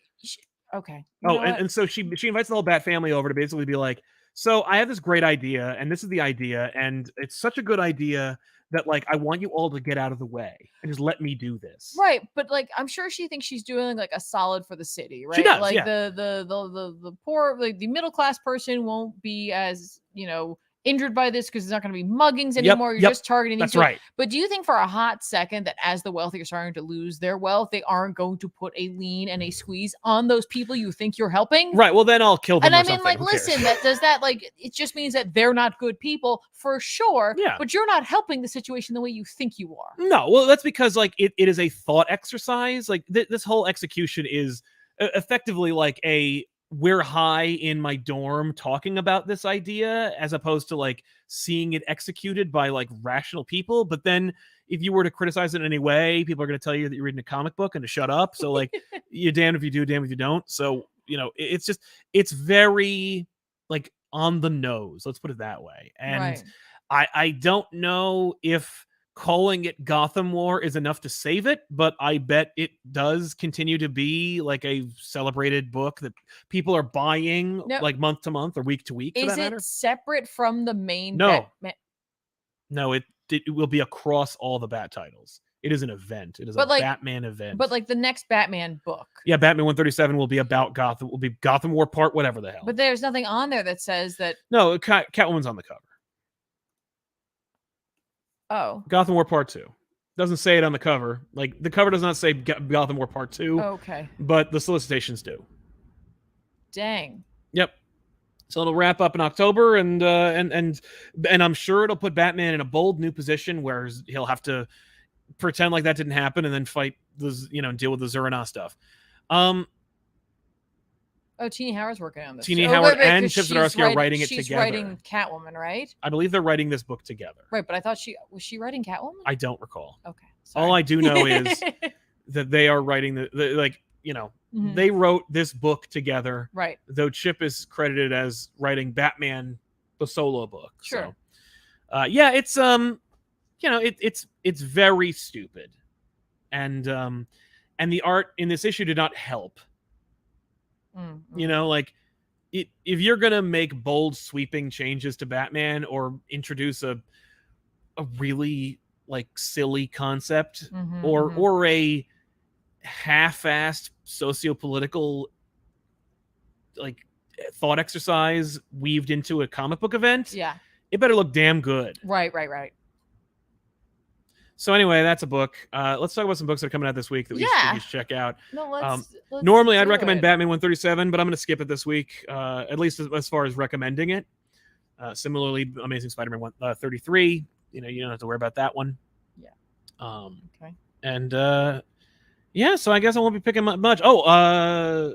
Okay. You
Oh,
know what?
and so she invites the whole Bat family over to basically be like, so I have this great idea, and this is the idea, and it's such a good idea that like I want you all to get out of the way and just let me do this.
Right, but like I'm sure she thinks she's doing like a solid for the city,
She
right?
does,
Like
yeah.
the poor, like the middle class person won't be as, injured by this because there's not going to be muggings
Yep,
anymore. You're
yep,
just targeting these
that's
people.
right.
But do you think for a hot second that as the wealthy are starting to lose their wealth, they aren't going to put a lean and a squeeze on those people you think you're helping?
Right. Well, then I'll kill them
And
or
I mean,
something.
like,
Who cares?
listen, that like it just means that they're not good people for sure.
Yeah.
But you're not helping the situation the way you think you are.
No, well, that's because like it is a thought exercise. Like this whole execution is effectively like we're high in my dorm talking about this idea as opposed to like seeing it executed by like rational people. But then if you were to criticize it in any way, people are going to tell you that you're reading a comic book and to shut up. So like you're damned if you do, damned if you don't. So, it's very like on the nose. Let's put it that way. And
Right.
I don't know if calling it Gotham War is enough to save it, but I bet it does continue to be like a celebrated book that people are buying
No.
like month to month or week to week. For
Is
that matter.
it separate from the main
No.
Batman?
No, it will be across all the Bat titles. It is an event. It is a Batman event.
But like the next Batman book.
Yeah, Batman 137 will be about Gotham. Will be Gotham War part whatever the hell.
But there's nothing on there that says that.
No, Catwoman's on the cover.
Oh.
Gotham War Part 2. Doesn't say it on the cover. Like the cover does not say Gotham War Part 2.
Okay.
But the solicitations do.
Dang.
Yep. So it'll wrap up in October, and I'm sure it'll put Batman in a bold new position where he'll have to pretend like that didn't happen and then fight deal with the Zerana stuff.
Oh, Teenie Howard's working on this.
Teenie Howard and Chip Zdarsky are writing it
she's
together.
Writing Catwoman, right?
I believe they're writing this book together.
Right, but I thought was she writing Catwoman?
I don't recall.
Okay. Sorry.
All I do know is that they are writing they wrote this book together.
Right.
Though Chip is credited as writing Batman, the solo book.
Sure.
So, yeah, it's it's very stupid, and the art in this issue did not help. Like if you're gonna make bold, sweeping changes to Batman or introduce a really like silly concept or a half-assed socio-political like thought exercise weaved into a comic book event, it better look damn good.
Right.
So anyway, that's a book. Let's talk about some books that are coming out this week that we should check out.
No, let's
normally I'd recommend Batman 137, but I'm going to skip it this week, at least as far as recommending it. Similarly, Amazing Spider-Man 133. You don't have to worry about that one.
Yeah.
Okay. And yeah, so I guess I won't be picking up much. Yeah,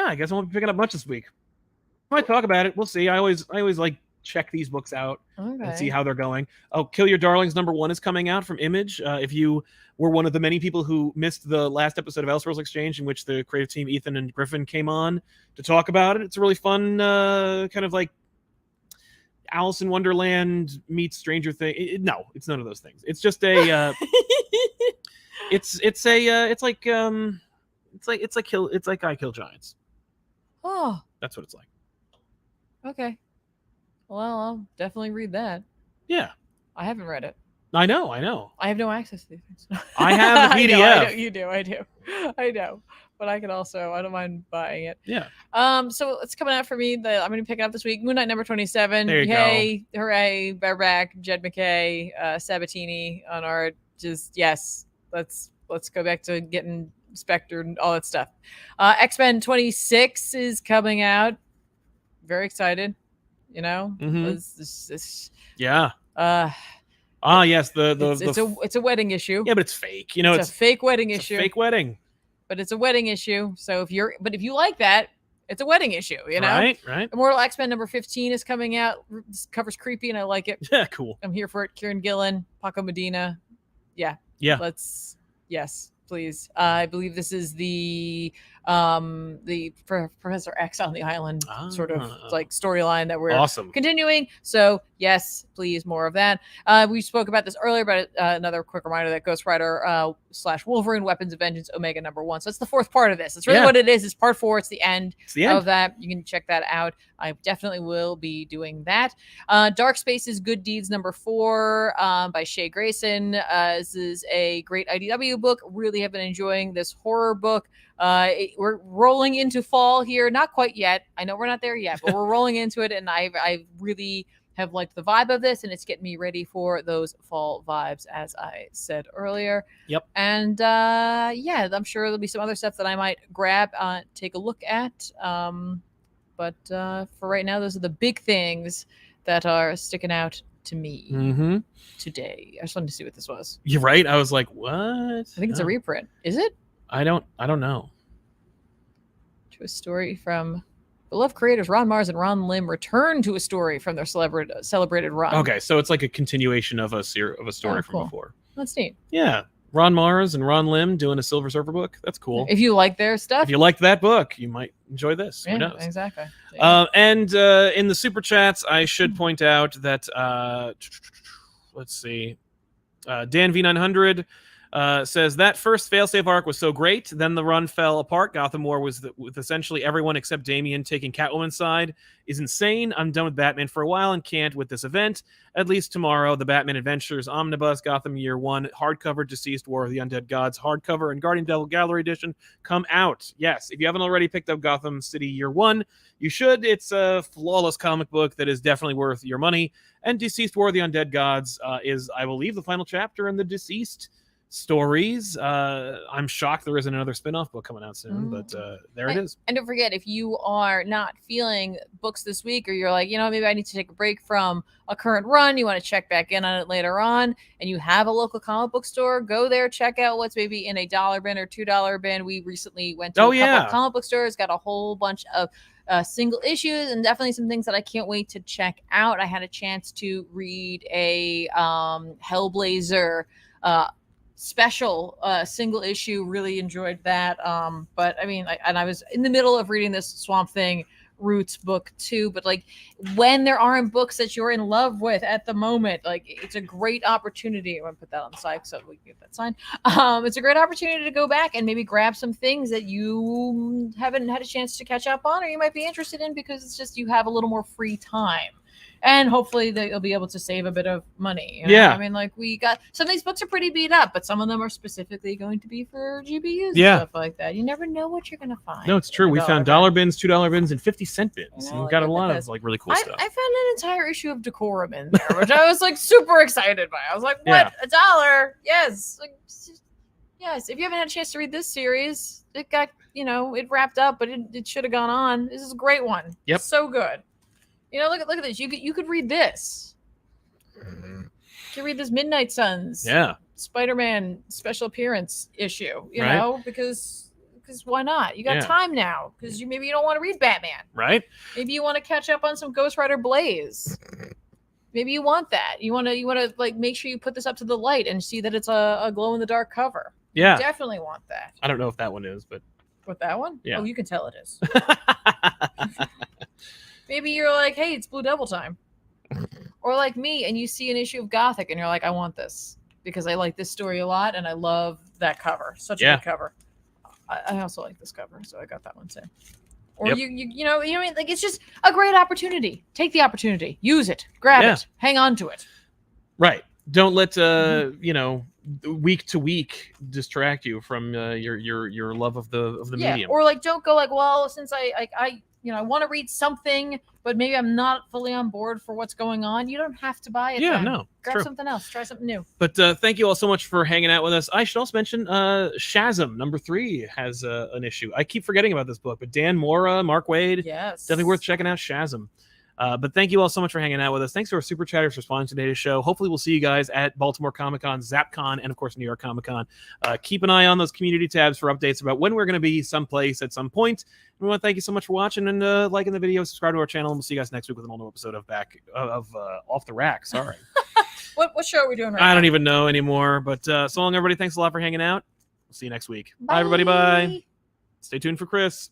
I guess I won't be picking up much this week. I might talk about it. We'll see. I always like check these books out and see how they're going. Oh, Kill Your Darlings #1 is coming out from Image. If you were one of the many people who missed the last episode of Elseworlds Exchange, in which the creative team Ethan and Griffin came on to talk about it, it's a really fun kind of like Alice in Wonderland meets Stranger Things. No, it's none of those things. It's just a it's like I Kill Giants.
Oh,
that's what it's like.
Okay. Well, I'll definitely read that.
Yeah.
I haven't read it.
I know.
I have no access to these things.
I have the PDF.
I know, you do. I know. But I don't mind buying it.
Yeah.
So it's coming out for me. I'm going to pick it up this week. Moon Knight #27.
There you
Yay. Go. Hooray. They're back. Jed McKay, Sabatini on art. Just, yes. Let's go back to getting Spectre and all that stuff. X-Men 26 is coming out. Very excited. Yeah.
Yes.
It's a wedding issue.
Yeah, but it's fake.
It's a fake wedding issue.
A fake wedding.
But it's a wedding issue. So if you like that, it's a wedding issue.
Right.
Immortal X-Men #15 is coming out. This cover's creepy and I like it.
Yeah, cool.
I'm here for it. Kieran Gillen, Paco Medina. Yeah.
Yeah.
Yes. please. I believe this is the Professor X on the island sort of like storyline that we're continuing. So yes, please, more of that. We spoke about this earlier, but another quick reminder that Ghost Rider / Wolverine Weapons of Vengeance Omega #1. So that's the fourth part of this. That's really what it is. It's part 4. It's the end of that. You can check that out. I definitely will be doing that. Dark Spaces Good Deeds #4 by Shea Grayson. This is a great IDW book. Really have been enjoying this horror book. We're rolling into fall here. Not quite yet. I know we're not there yet, but we're rolling into it, and I really have liked the vibe of this, and it's getting me ready for those fall vibes, as I said earlier.
Yep.
And I'm sure there'll be some other stuff that I might grab, take a look at. But for right now, those are the big things that are sticking out to me today. I just wanted to see what this was.
You're right. I was like, what? I
think it's a reprint. Is it?
I don't know.
To a story from beloved creators Ron Mars and Ron Lim return to a story from their celebrated run.
Okay, so it's like a continuation of a story from before.
That's neat.
Yeah. Ron Mars and Ron Lim doing a Silver Surfer book. That's cool.
If you like their stuff.
If you liked that book, you might enjoy this.
Yeah,
who knows?
Exactly.
And in the super chats, I should point out that let's see, Dan V900 says that first failsafe arc was so great. Then the run fell apart. Gotham War with essentially everyone except Damian taking Catwoman's side is insane. I'm done with Batman for a while and can't with this event. At least tomorrow, the Batman Adventures Omnibus Gotham Year 1 hardcover Deceased War of the Undead Gods hardcover and Guardian Devil Gallery edition come out. Yes, if you haven't already picked up Gotham City Year 1, you should. It's a flawless comic book that is definitely worth your money. And Deceased War of the Undead Gods is, I believe, the final chapter in the Deceased stories. I'm shocked there isn't another spin-off book coming out soon, but there it is.
And don't forget, if you are not feeling books this week, or you're like, maybe I need to take a break from a current run, you want to check back in on it later on, and you have a local comic book store, go there, check out what's maybe in a $1 bin or $2 bin. We recently went to a couple of comic book stores, got a whole bunch of single issues, and definitely some things that I can't wait to check out. I had a chance to read a Hellblazer special single issue. Really enjoyed that. But I mean, I was in the middle of reading this Swamp Thing Roots book too, but like when there aren't books that you're in love with at the moment, like it's a great opportunity. I'm gonna put that on the side so we can get that signed. It's a great opportunity to go back and maybe grab some things that you haven't had a chance to catch up on, or you might be interested in, because it's just you have a little more free time. And hopefully they'll be able to save a bit of money.
Yeah.
I mean, like we got some of these books are pretty beat up, but some of them are specifically going to be for GBUs and stuff like that. You never know what you're going to find.
No, it's true. We found $1 bins, $2 bins, and 50-cent bins. And we got a lot of like really cool stuff.
I found an entire issue of Decorum in there, which I was like super excited by. I was like, what? $1? Yes. Like, yes. If you haven't had a chance to read this series, it got, it wrapped up, but it should have gone on. This is a great one.
Yep.
So good. Look at this. You could read this. You could read this Midnight Suns.
Yeah.
Spider-Man special appearance issue. You know, because why not? You got time now. Because maybe you don't want to read Batman.
Right.
Maybe you want to catch up on some Ghost Rider Blaze. Maybe you want that. You want to like make sure you put this up to the light and see that it's a glow in the dark cover.
Yeah.
You definitely want that.
I don't know if that one is, but
what, that one?
Yeah.
Oh, you can tell it is. Maybe you're like, hey, it's Blue Devil time. Or like me, and you see an issue of Gothic, and you're like, I want this because I like this story a lot, and I love that cover. Such a good cover. I also like this cover, so I got that one too. Or you know what I mean? Like, it's just a great opportunity. Take the opportunity. Use it. Grab it. Hang on to it.
Right. Don't let week to week distract you from your love of the medium.
Or like, don't go like, well, since I want to read something, but maybe I'm not fully on board for what's going on. You don't have to buy it.
Yeah,
then.
no.
Grab something else. Try something new.
But thank you all so much for hanging out with us. I should also mention Shazam #3 has an issue. I keep forgetting about this book, but Dan Mora, Mark Waid.
Yes.
Definitely worth checking out Shazam. But thank you all so much for hanging out with us. Thanks to our super chatters for sponsoring today's show. Hopefully we'll see you guys at Baltimore Comic-Con, ZapCon, and of course New York Comic-Con. Keep an eye on those community tabs for updates about when we're going to be someplace at some point. We want to thank you so much for watching and liking the video, subscribe to our channel, and we'll see you guys next week with an all new episode of Off the Rack. Sorry.
What show are we doing right now?
I don't even know anymore. But so long, everybody. Thanks a lot for hanging out. We'll see you next week. Bye, everybody. Bye. Stay tuned for Chris.